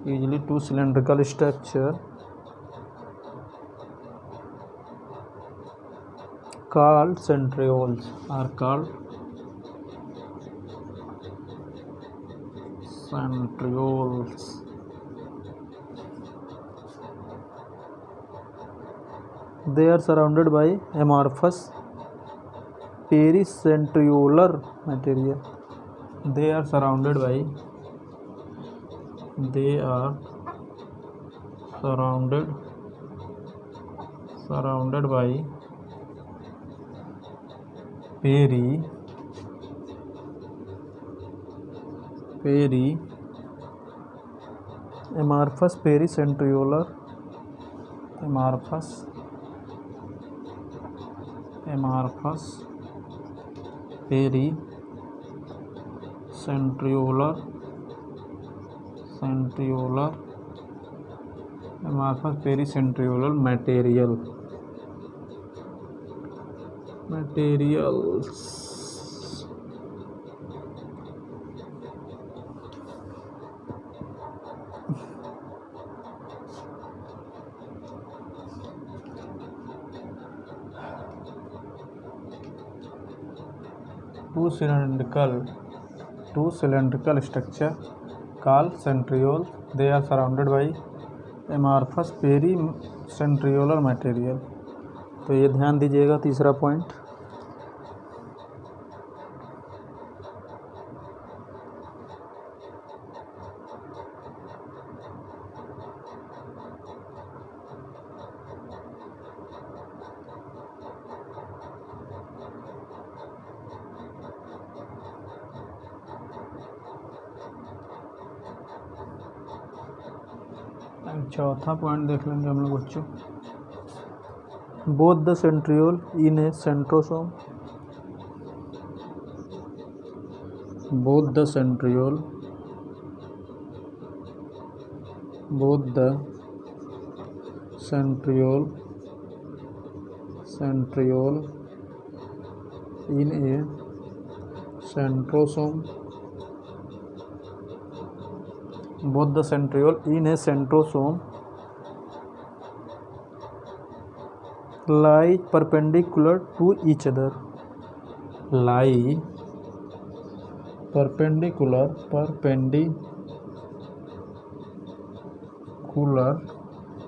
A: usually two cylindrical structure called centrioles are called centrioles. They are surrounded by amorphous pericentriolar material. They are surrounded by amorphous pericentriolar amorphous centriolar amorphous pericentriolar materials. Two cylindrical structure called centriole. They are surrounded by amorphous pericentriolar material. तो ये ध्यान दीजिएगा तीसरा point. चौथा point देख लेंगे हम लोग बच्चों। Both the centriole in a centrosome, both the centriole in a centrosome, both the centriole in a centrosome lie perpendicular to each other, perpendicular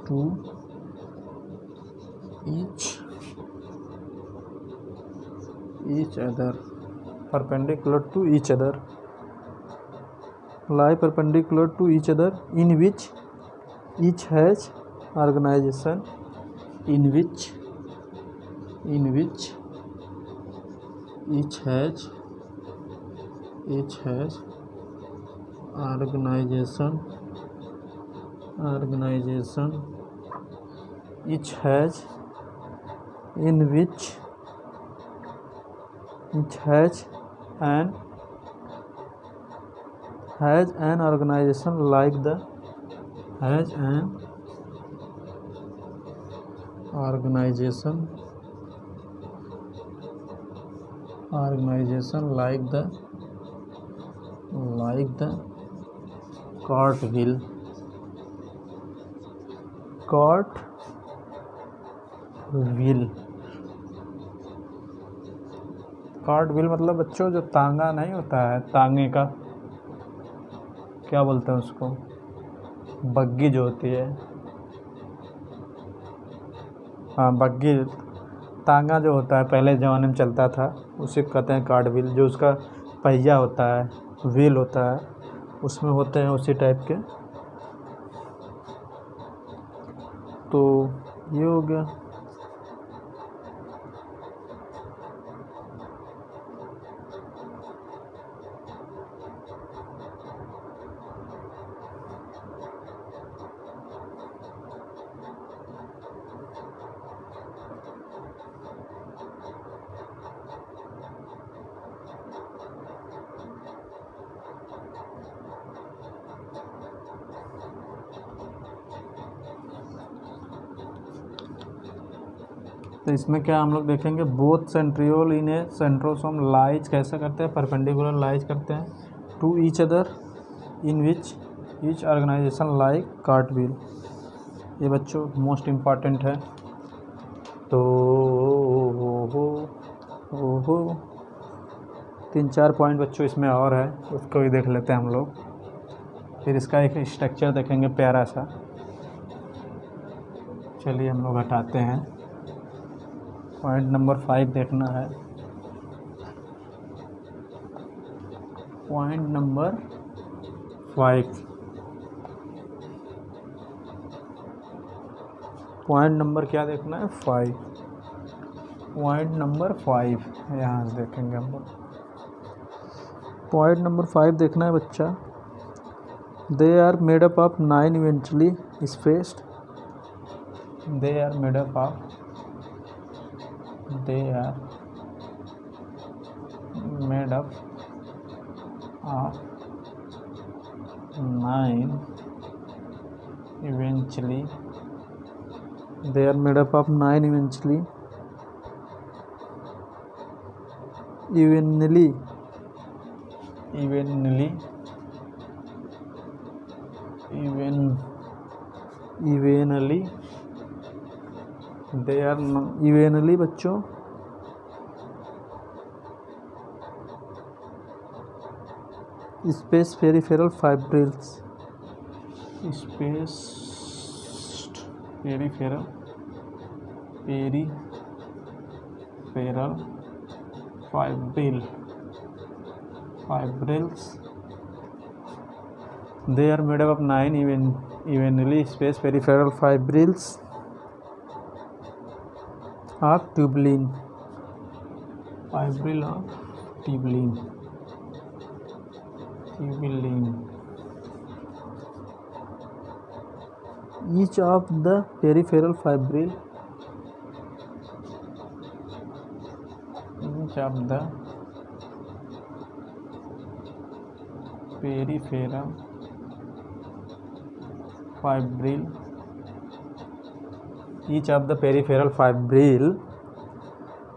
A: to each other, perpendicular to each other, lie perpendicular to each other, in which each has organization, in which each has organization, each has in which each has an organization like the organization like the cartwheel. Cartwheel मतलब बच्चों जो तांगा नहीं होता है, तांगे का क्या बोलते हैं उसको, बग्गी जो होती है, हाँ बग्गी, तांगा जो होता है पहले ज़माने में चलता था उसे कहते हैं कार्टव्हील। जो उसका पहिया होता है, व्हील होता है, उसमें होते हैं उसी टाइप के। तो ये हो गया। तो इसमें क्या हम लोग देखेंगे, both centriole in a centrosome lies कैसे करते हैं, परपेंडिकुलर लाइज करते हैं to each other, in which each organisation like cartwheel. ये बच्चों मोस्ट इम्पॉर्टेंट है। तो हो 3-4 पॉइंट बच्चों इसमें और है, उसको भी देख लेते हैं हम लोग। फिर इसका एक स्ट्रक्चर देखेंगे प्यारा सा। चलिए हम लोग हटाते हैं। पॉइंट नंबर 5 देखना है। पॉइंट नंबर 5 पॉइंट नंबर क्या देखना है, 5। पॉइंट नंबर 5 यहाँ से देखेंगे हम लोग। पॉइंट नंबर 5 देखना है बच्चा। They are made up of 9 eventually spaced, they are made up of they are made up of 9 eventually. They are made up of 9 eventually. Evenly. They are evenly बच्चों spaced peripheral fibrils. Spaced peripheral fibrils. They are made up of 9 evenly spaced peripheral fibrils of tubulin. Fibril of tubulin. Each of the peripheral fibril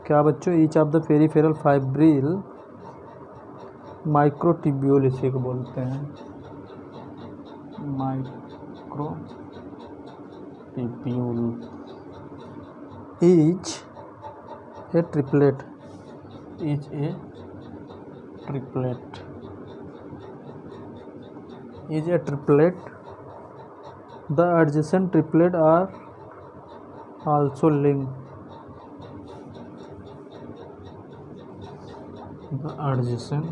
A: क्या बच्चों each of the peripheral fibril microtubule इसी को बोलते हैं microtubule each A triplet the adjacent triplet are also linked. The adjacent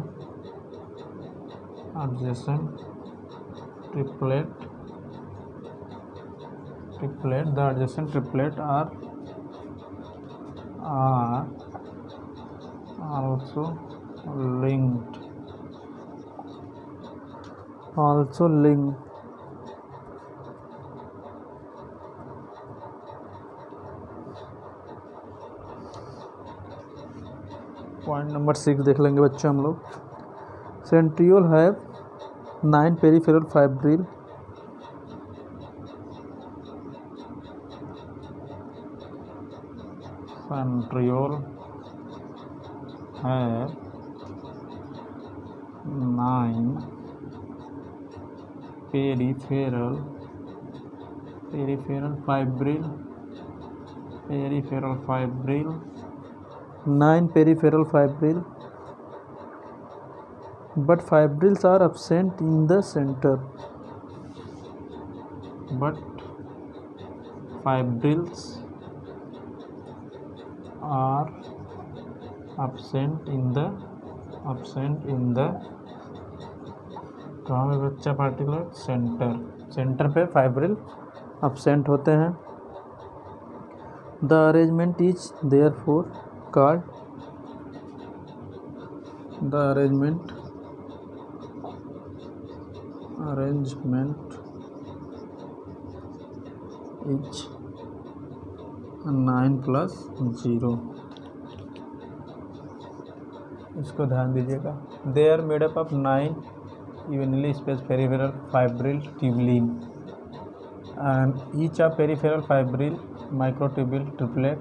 A: triplet are also linked. Point number 6 देख लेंगे बच्चों हम लोग. Centriole have 9 peripheral fibril. Centriole have 9 peripheral fibril. 9 peripheral fibril, but fibrils are absent in the center. कहाँ पे बच्चा particular centre पे fibril absent होते हैं. The arrangement is therefore called arrangement is 9+0. इसको ध्यान दीजिएगा. They are made up of 9 evenly spaced peripheral fibril tubulin and each of peripheral fibril microtubule triplet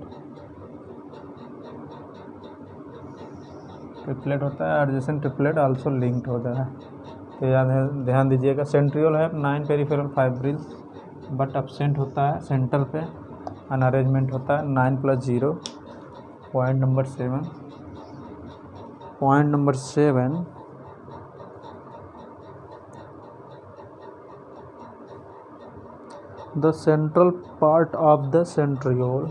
A: होता है. एडजेसेंट ट्रिपलेट आल्सो लिंक्ड होता है. तो ध्यान दीजिएगा. सेंट्रियोल है 9 पेरिफेरल फाइब्रिल बट एब्सेंट होता है सेंटर पे. अनअरेंजमेंट होता है 9+0. Point number 7. The central part of the centriole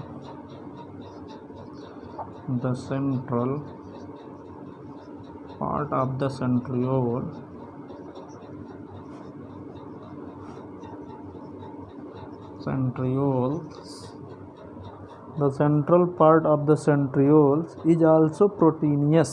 A: is also proteinous.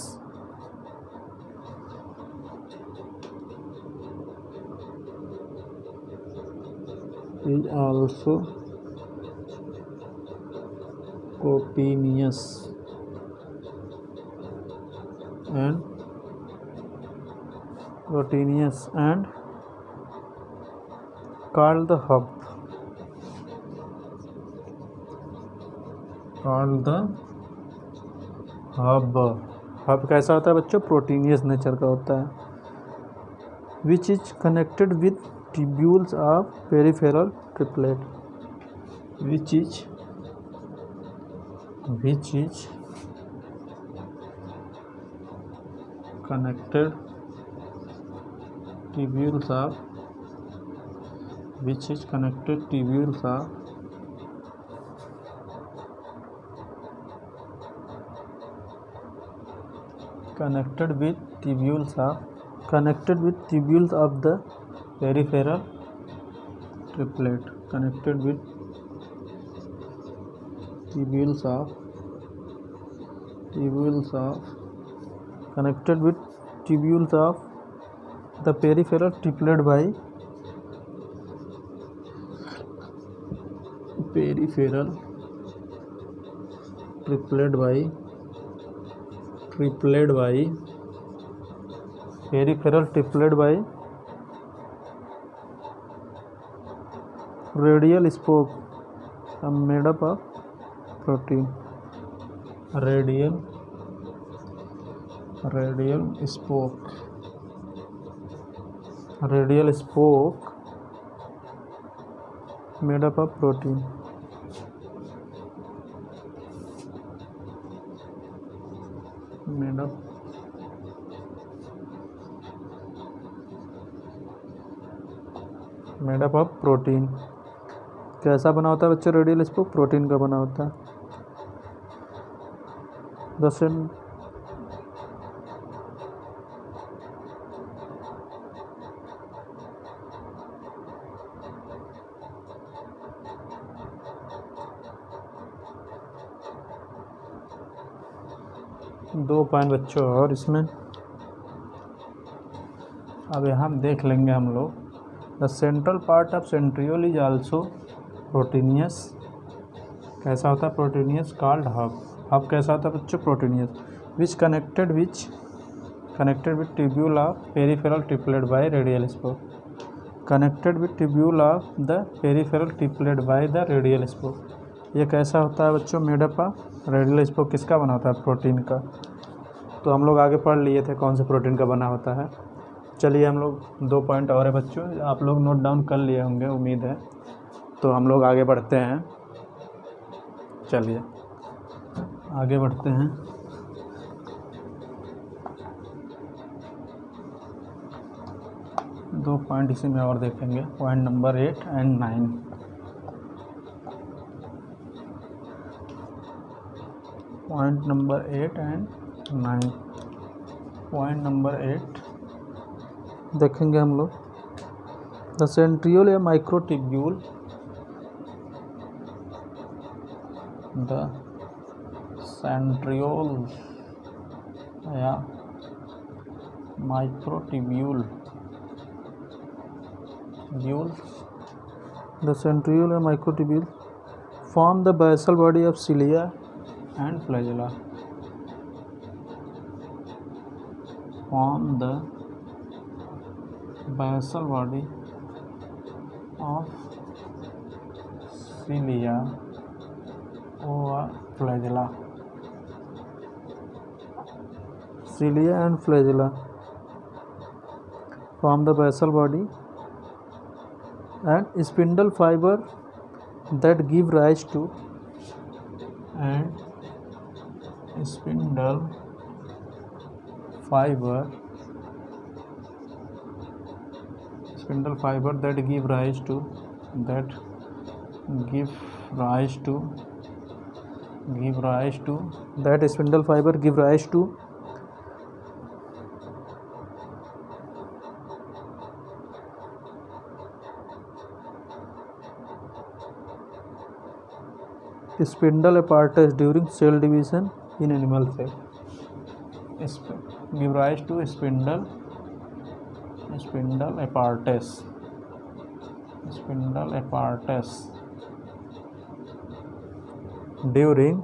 A: and proteinous and called the hub. Hub कैसा होता है बच्चों? प्रोटीनियस नेचर का होता है. Which is connected with tubules of peripheral triplet. Which is connected tubules of connected with tubules of the peripheral triplet. Connected with tubules of the peripheral triplet by peripheral triplet by radial spoke made up of protein. Radial spoke made up of protein. Made up of protein. कैसा बना होता है बच्चों radial spoke? Protein का बना होता है. दो पॉइंट बच्चों और इसमें अब यहाँ देख लेंगे हम लोग. The central part of centriole is also proteinaceous. कैसा होता है? प्रोटीनियस. Called hub. हब कैसा होता है बच्चों? Proteinaceous. Which connected with tubule of peripheral triplet bye radial spoke. Connected with tubule of the peripheral triplet by the radial spoke. ये कैसा होता है बच्चों? Made up of radial spoke. किसका बना होता है? प्रोटीन का. तो हम लोग आगे पढ़ लिए थे कौन से प्रोटीन का बना होता है. चलिए हम लोग दो पॉइंट और है बच्चों, आप लोग नोट डाउन कर लिए होंगे उम्मीद है. तो हम लोग आगे बढ़ते हैं. चलिए आगे बढ़ते हैं. दो पॉइंट इसी में और देखेंगे. Point number 8 and 9. Point number 8 and 9. Point number 8 देखेंगे हम लोग. द सेंट्रियोल या माइक्रोट्यूब्यूल. द सेंट्रियोल या microtubule. The centriole and microtubule form the basal body of cilia and flagella. Form the basal body of cilia or flagella. Cilia and flagella form the basal body and spindle fiber that give rise to spindle fiber that give rise to that spindle fiber give rise to spindle apparatus during cell division in animal cell. Give rise to spindle apparatus. During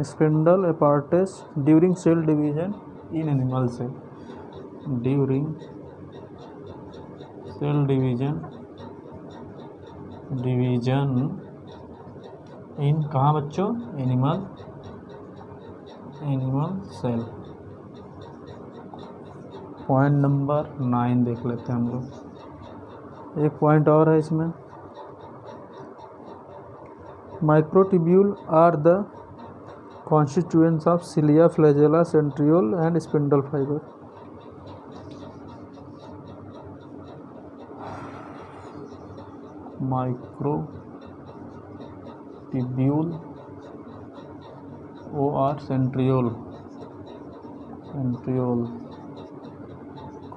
A: spindle apparatus during cell division in animal cell during cell division in कहाँ बच्चों, animal cell. Point number 9 देख लेते हैं हम लोग। एक point और है इसमें, microtubule are the constituents of cilia, flagella, centriole and spindle fibre. Microtubule or centriole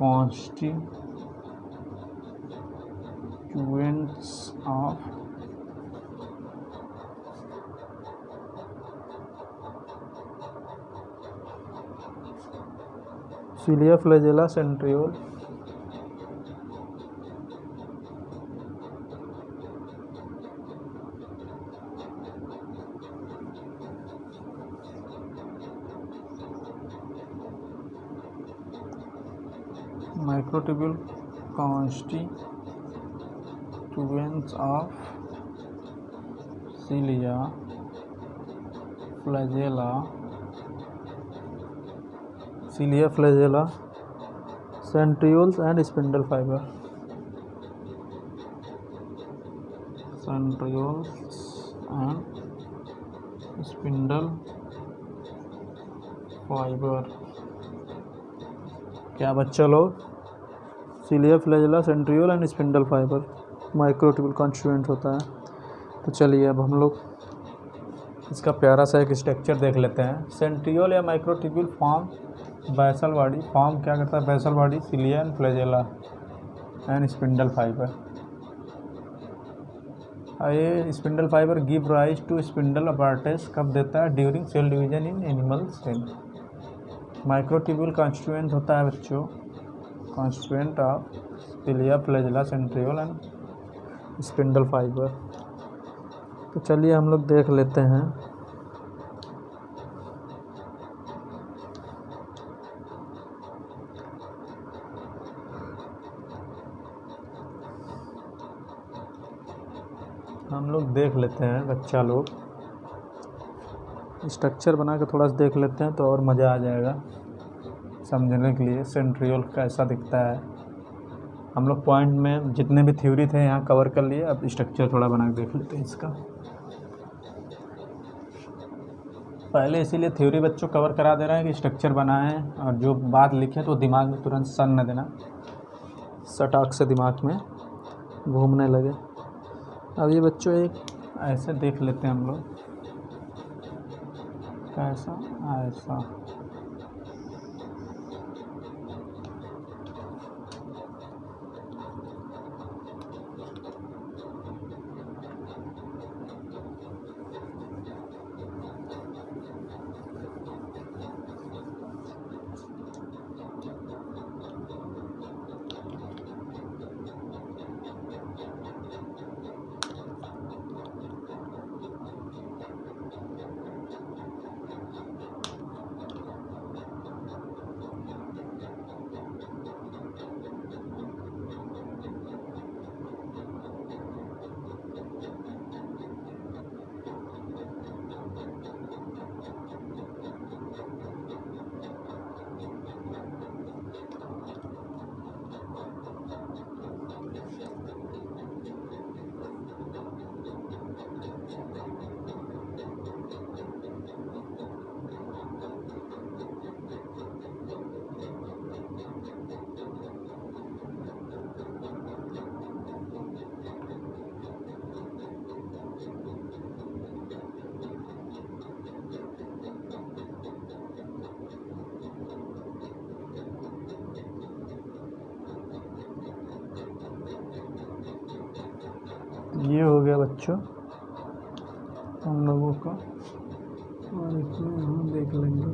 A: constituents of cilia, flagella, centriole microtubule constituents of cilia, flagella, centrioles and spindle fiber। क्या बच्चा लोग, cilia, flagella, centriole and spindle fibre microtubule constituent होता है। तो चलिए अब हम लोग इसका प्यारा सा एक स्ट्रक्चर देख लेते हैं। सेंट्रियोल या microtubule form basal body, form क्या करता है, basal body, cilia and flagella and spindle fibre. ये spindle fibre give rise to spindle apparatus कब देता है, during cell division in animal cell. Microtubule constituent होता है बच्चों, constituent of cilia, flagella, centriole and spindle fibre. तो चलिए हम लोग देख लेते हैं। बच्चा लोग स्ट्रक्चर बना के थोड़ा सा देख लेते हैं तो और मज़ा आ जाएगा समझने के लिए। सेंट्रियोल कैसा दिखता है, हम लोग पॉइंट में जितने भी थ्योरी थे यहाँ कवर कर लिए। अब स्ट्रक्चर थोड़ा बना के देख लेते हैं इसका। पहले इसीलिए थ्योरी बच्चों कवर करा दे रहे हैं कि स्ट्रक्चर बनाएं और जो बात लिखे तो दिमाग में तुरंत सन न देना, सटाक से दिमाग में घूमने लगे। अब ये बच्चों एक ऐसे देख लेते हैं हम लोग, कैसा, ऐसा। ये हो गया बच्चों हम लोगों का, और इसमें हम देख लेंगे।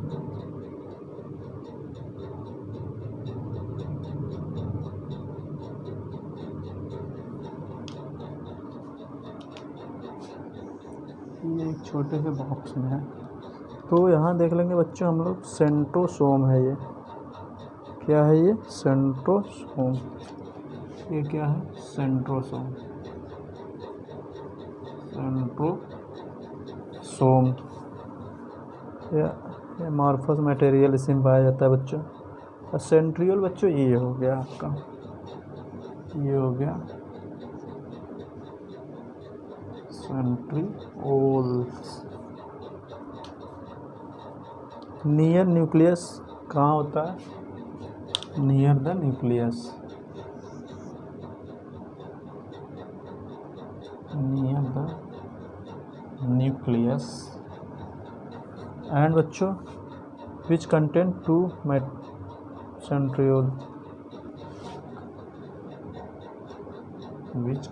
A: ये एक छोटे से बॉक्स में है, तो यहाँ देख लेंगे बच्चों हम लोग, सेंट्रोसोम है ये। क्या है ये? सेंट्रोसोम। ये क्या है? सेंट्रोसोम। सेंट्रोसोम या एमॉर्फस मटेरियल इसमें पाया जाता है बच्चों। और सेंट्रियोल बच्चों ये हो गया आपका, ये हो गया सेंट्रिओल्स। नियर न्यूक्लियस कहाँ होता है? Near the nucleus, near the nucleus. And बच्चों which content to centriole, which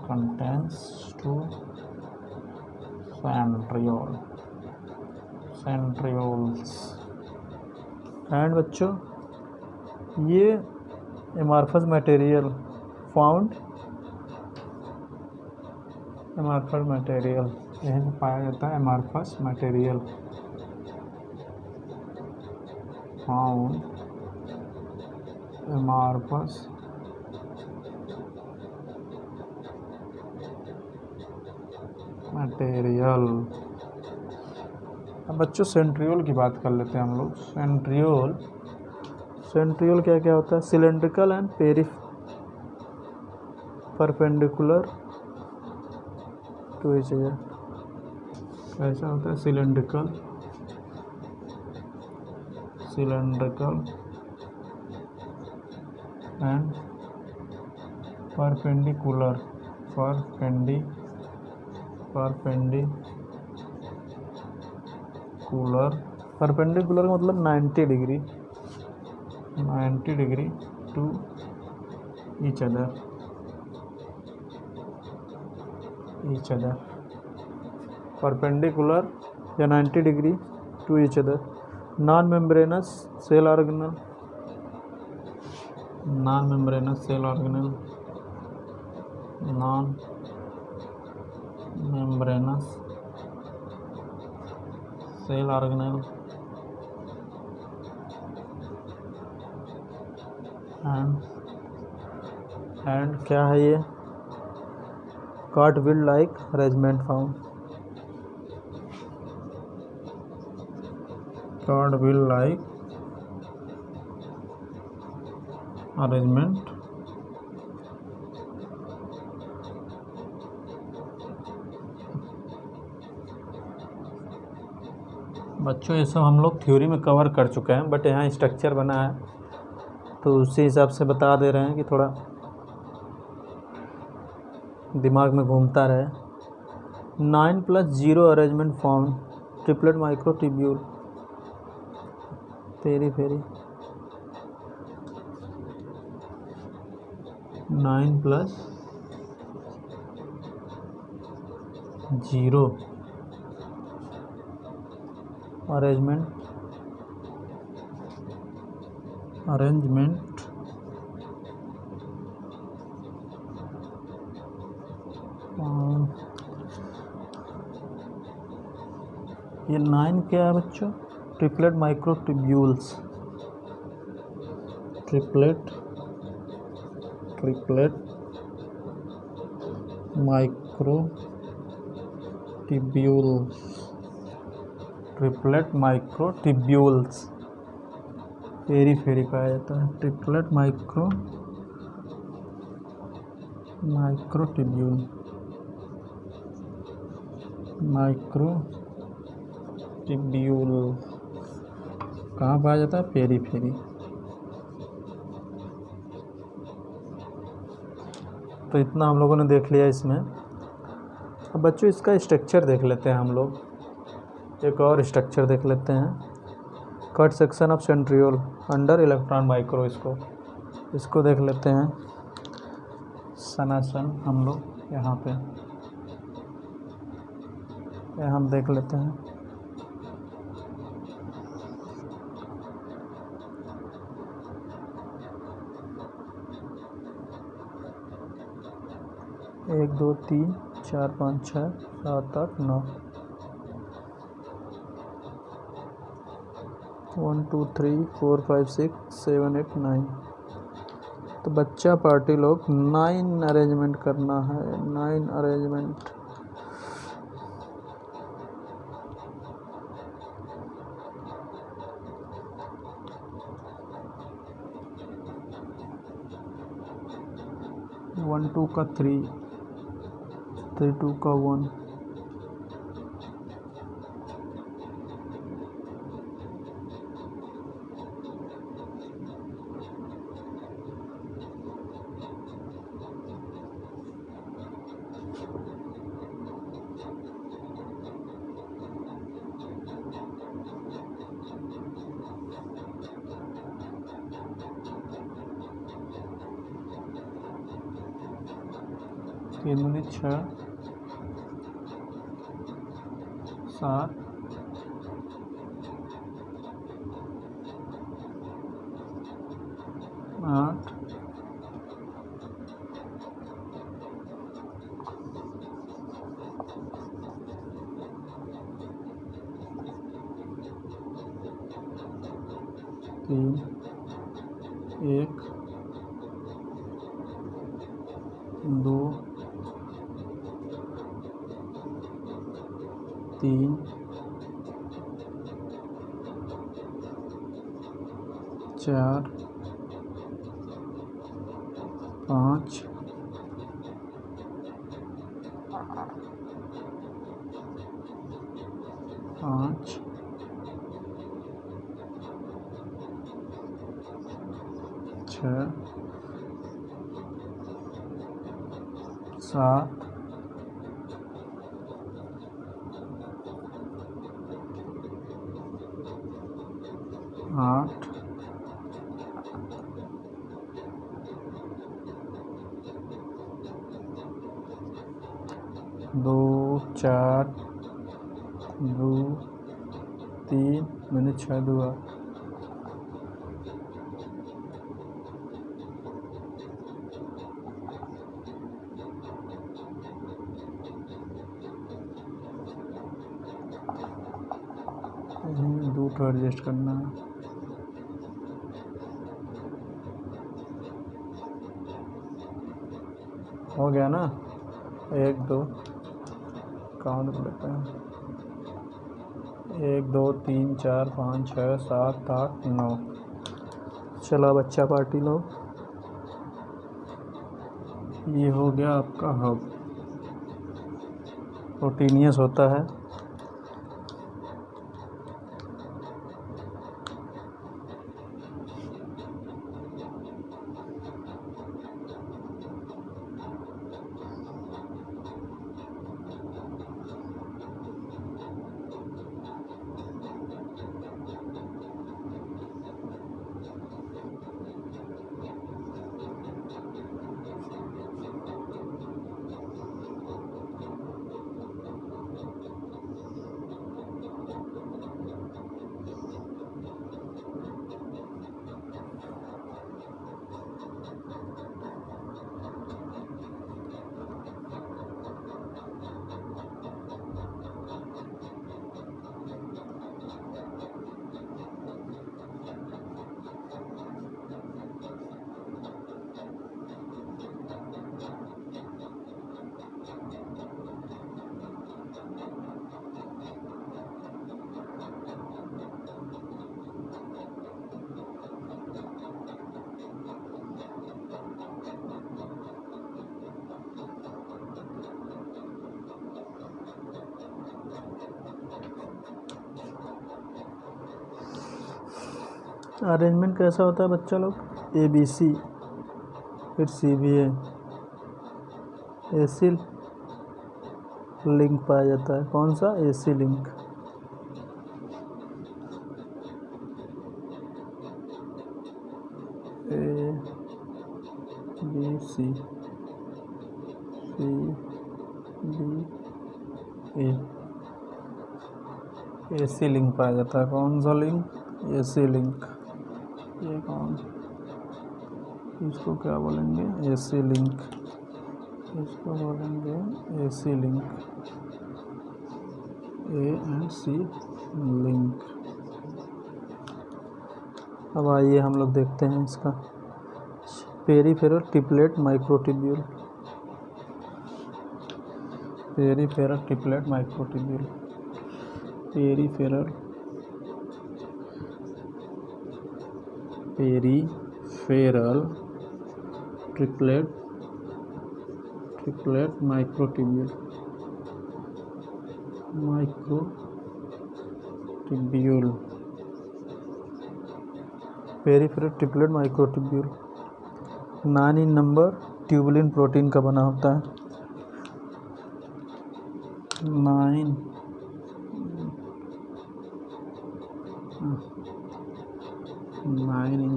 A: contains to centrioles। And बच्चों ये amorphous material found, amorphous material यहीं पाया जाता है। Amorphous material found, amorphous material. अब बच्चों सेंट्रियोल की बात कर लेते हैं हम लोग। सेंट्रियोल क्या क्या होता है? Cylindrical and perpendicular to each other. कैसा होता है? सिलेंड्रिकल एंड परपेंडिकुलर परपेंडिकुलर का मतलब 90 degree to each other. Perpendicular या 90 degree to each other. Non membranous cell organelle, non membranous cell organelle and क्या है ये? Cartwheel like arrangement found, cartwheel like arrangement बच्चों। ये सब हम लोग थ्योरी में कवर कर चुके हैं, बट यहाँ स्ट्रक्चर बना है तो उसी हिसाब से बता दे रहे हैं कि थोड़ा दिमाग में घूमता रहे। 9+0 arrangement found, triplet microtubule, periphery. 9+0 arrangement ये 9 क्या है बच्चों? Triplet microtubules, triplet microtubules periphery पाया जाता है। ट्रिपलेट माइक्रोट्यूब्यूल कहाँ पाया जाता है? पेरीफेरी। तो इतना हम लोगों ने देख लिया इसमें। अब बच्चों इसका स्ट्रक्चर देख लेते हैं हम लोग। एक और स्ट्रक्चर देख लेते हैं, cut section of centriole under electron microscope. इसको देख लेते हैं। सनासन हम लोग यहाँ पे हम देख लेते हैं। एक 2 3 4 5 6 7 8 9 1 2 3 4 5 6 7 8 9। तो बच्चा पार्टी लोग 9 अरेंजमेंट करना है, 9 अरेंजमेंट। वन टू का 3, 3 2 का 1, 3 दूनी 6 7 8 3 1 2 3 4 5 5 6 7 8 2 4 2 3 मैंने 6 2 8। दो तो एडजस्ट करना है। हो गया ना, 1 2 काउंट कर लेते हैं, 1 2 3 4 5 6 7 8 9। चला बच्चा पार्टी लोग, ये हो गया आपका हब। प्रोटीनियस होता है अरेंजमेंट कैसा होता है बच्चा लोग, ABC, फिर CBA, AC लिंक पाया जाता है। कौन सा? AC link. ABC CBA AC link पाया जाता है। कौन सा लिंक? AC link. ये कौन, इसको क्या बोलेंगे? AC link. इसको बोलेंगे AC link, A and C link. अब आइए हम लोग देखते हैं इसका peripheral triplet microtubule. Peripheral triplet microtubule, peripheral triplet microtubule, peripheral triplet microtubule 9 इन नंबर ट्यूबुलिन प्रोटीन का बना होता है। 9 इन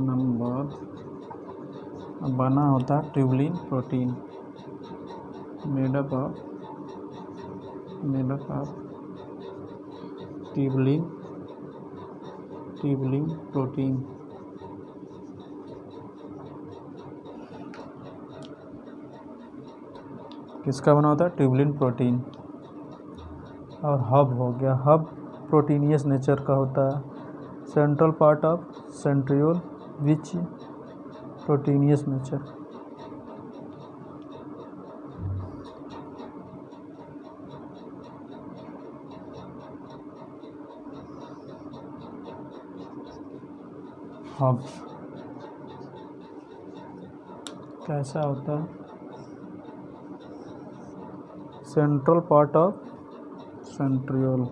A: नंबर बना होता है tubulin protein, made up of tubulin protein. किसका बना होता है? Tubulin protein. और हब हो गया, हब प्रोटीनियस नेचर का होता है। Central part of centriole which proteinaceous nature. Hub कैसा होता है? Central part of centriole,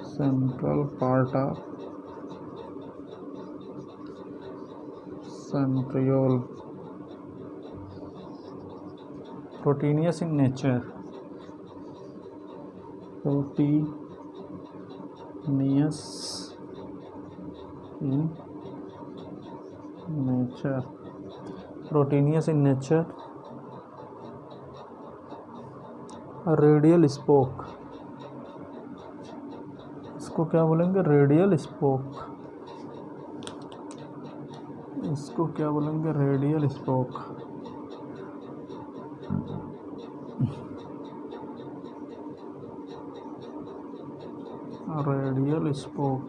A: central part of centriole, proteinaceous in nature, proteinaceous in nature, proteinaceous in nature. Radial spoke, इसको क्या बोलेंगे? रेडियल स्पोक, इसको क्या बोलेंगे? Radial spoke. Radial spoke,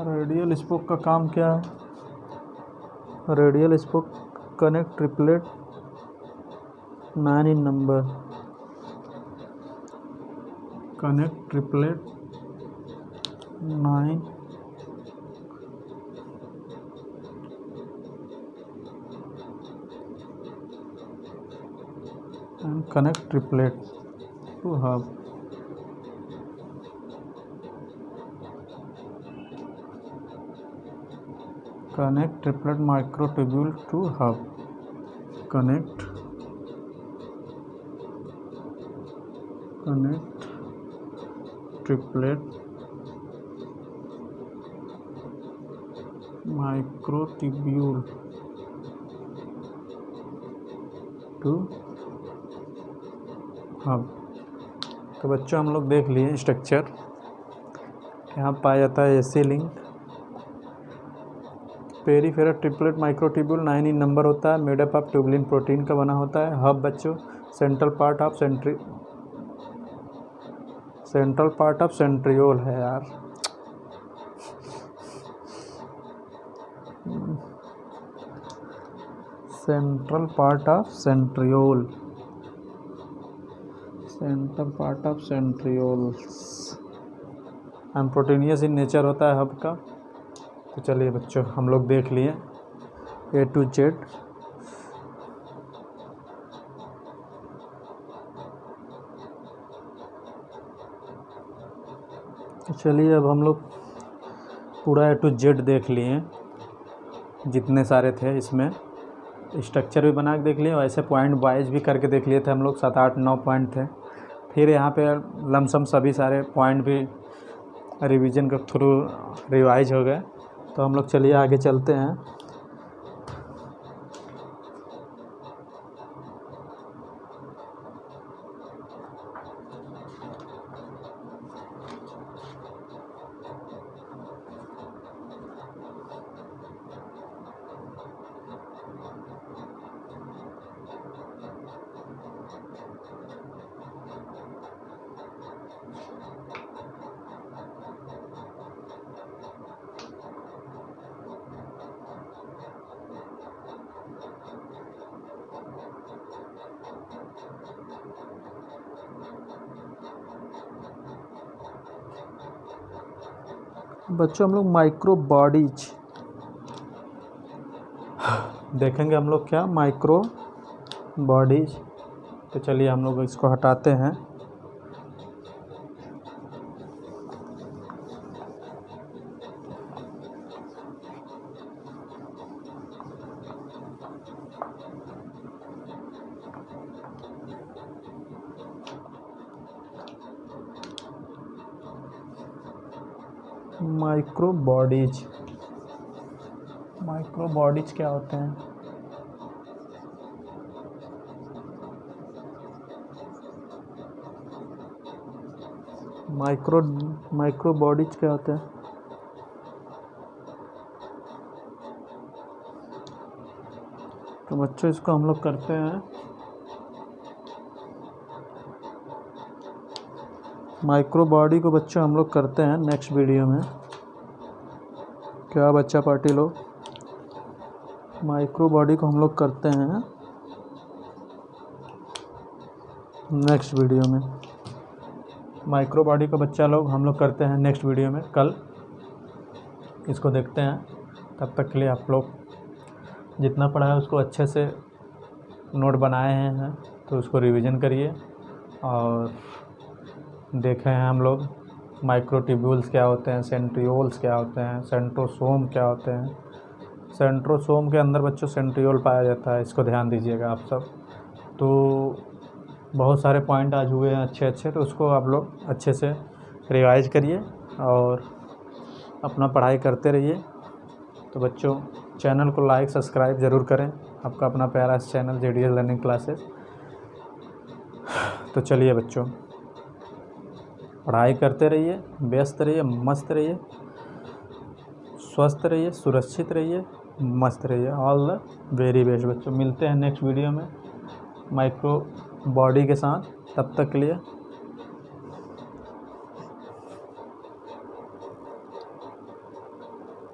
A: radial spoke का काम क्या है? Radial spoke connect triplet 9 in number, connect triplet 9 and connect triplet to hub. Connect triplet microtubule to hub. Connect triplet microtubule to hub. तो बच्चों हम लोग देख लिए स्ट्रक्चर। यहाँ पाया जाता है AC link. Peripheral triplet microtubule 9 इन नंबर होता है, made up of tubulin protein का बना होता है। हब बच्चों सेंट्रल पार्ट ऑफ सेंट्रियोल है यार। Central part of centriole, central part of centrioles and proteinaceous in nature होता है हब का। तो चलिए बच्चों हम लोग देख लिए A to Z। तो चलिए अब हम लोग पूरा A to Z देख लिए, जितने सारे थे इसमें स्ट्रक्चर भी बना के देख लिए, वैसे पॉइंट वाइज भी करके देख लिए थे हम लोग। 7 8 9 पॉइंट थे। फिर यहाँ पे लमसम सभी सारे पॉइंट भी रिवीजन के थ्रू रिवाइज हो गए। तो हम लोग चलिए आगे चलते हैं। बच्चों हम लोग माइक्रो बॉडीज देखेंगे। हम लोग क्या माइक्रो बॉडीज। तो चलिए हम लोग इसको हटाते हैं। माइक्रो बॉडीज, माइक्रो बॉडीज क्या होते हैं? माइक्रो बॉडीज क्या होते हैं? तो बच्चों इसको हम लोग करते हैं। माइक्रो बॉडी को बच्चों हम लोग करते हैं नेक्स्ट वीडियो में। क्या बच्चा पार्टी लोग, माइक्रो बॉडी को हम लोग करते हैं नेक्स्ट वीडियो में। माइक्रो बॉडी को बच्चा लोग हम लोग करते हैं नेक्स्ट वीडियो में, कल इसको देखते हैं। तब तक के लिए आप लोग जितना पढ़ा है उसको अच्छे से नोट बनाए हैं तो उसको रिवीजन करिए। और देखे हैं हम लोग माइक्रोट्यूब्यूल्स क्या होते हैं, सेंट्रियोल्स क्या होते हैं, सेंट्रोसोम क्या होते हैं। सेंट्रोसोम के अंदर बच्चों सेंट्रियोल पाया जाता है, इसको ध्यान दीजिएगा आप सब। तो बहुत सारे पॉइंट आज हुए हैं अच्छे अच्छे, तो उसको आप लोग अच्छे से रिवाइज करिए और अपना पढ़ाई करते रहिए। तो बच्चों चैनल को लाइक सब्सक्राइब ज़रूर करें, आपका अपना प्यारा चैनल JDS लर्निंग क्लासेस। तो चलिए बच्चों पढ़ाई करते रहिए, व्यस्त रहिए, मस्त रहिए, स्वस्थ रहिए, सुरक्षित रहिए, मस्त रहिए। ऑल द वेरी बेस्ट बच्चों। मिलते हैं नेक्स्ट वीडियो में माइक्रो बॉडी के साथ। तब तक के लिए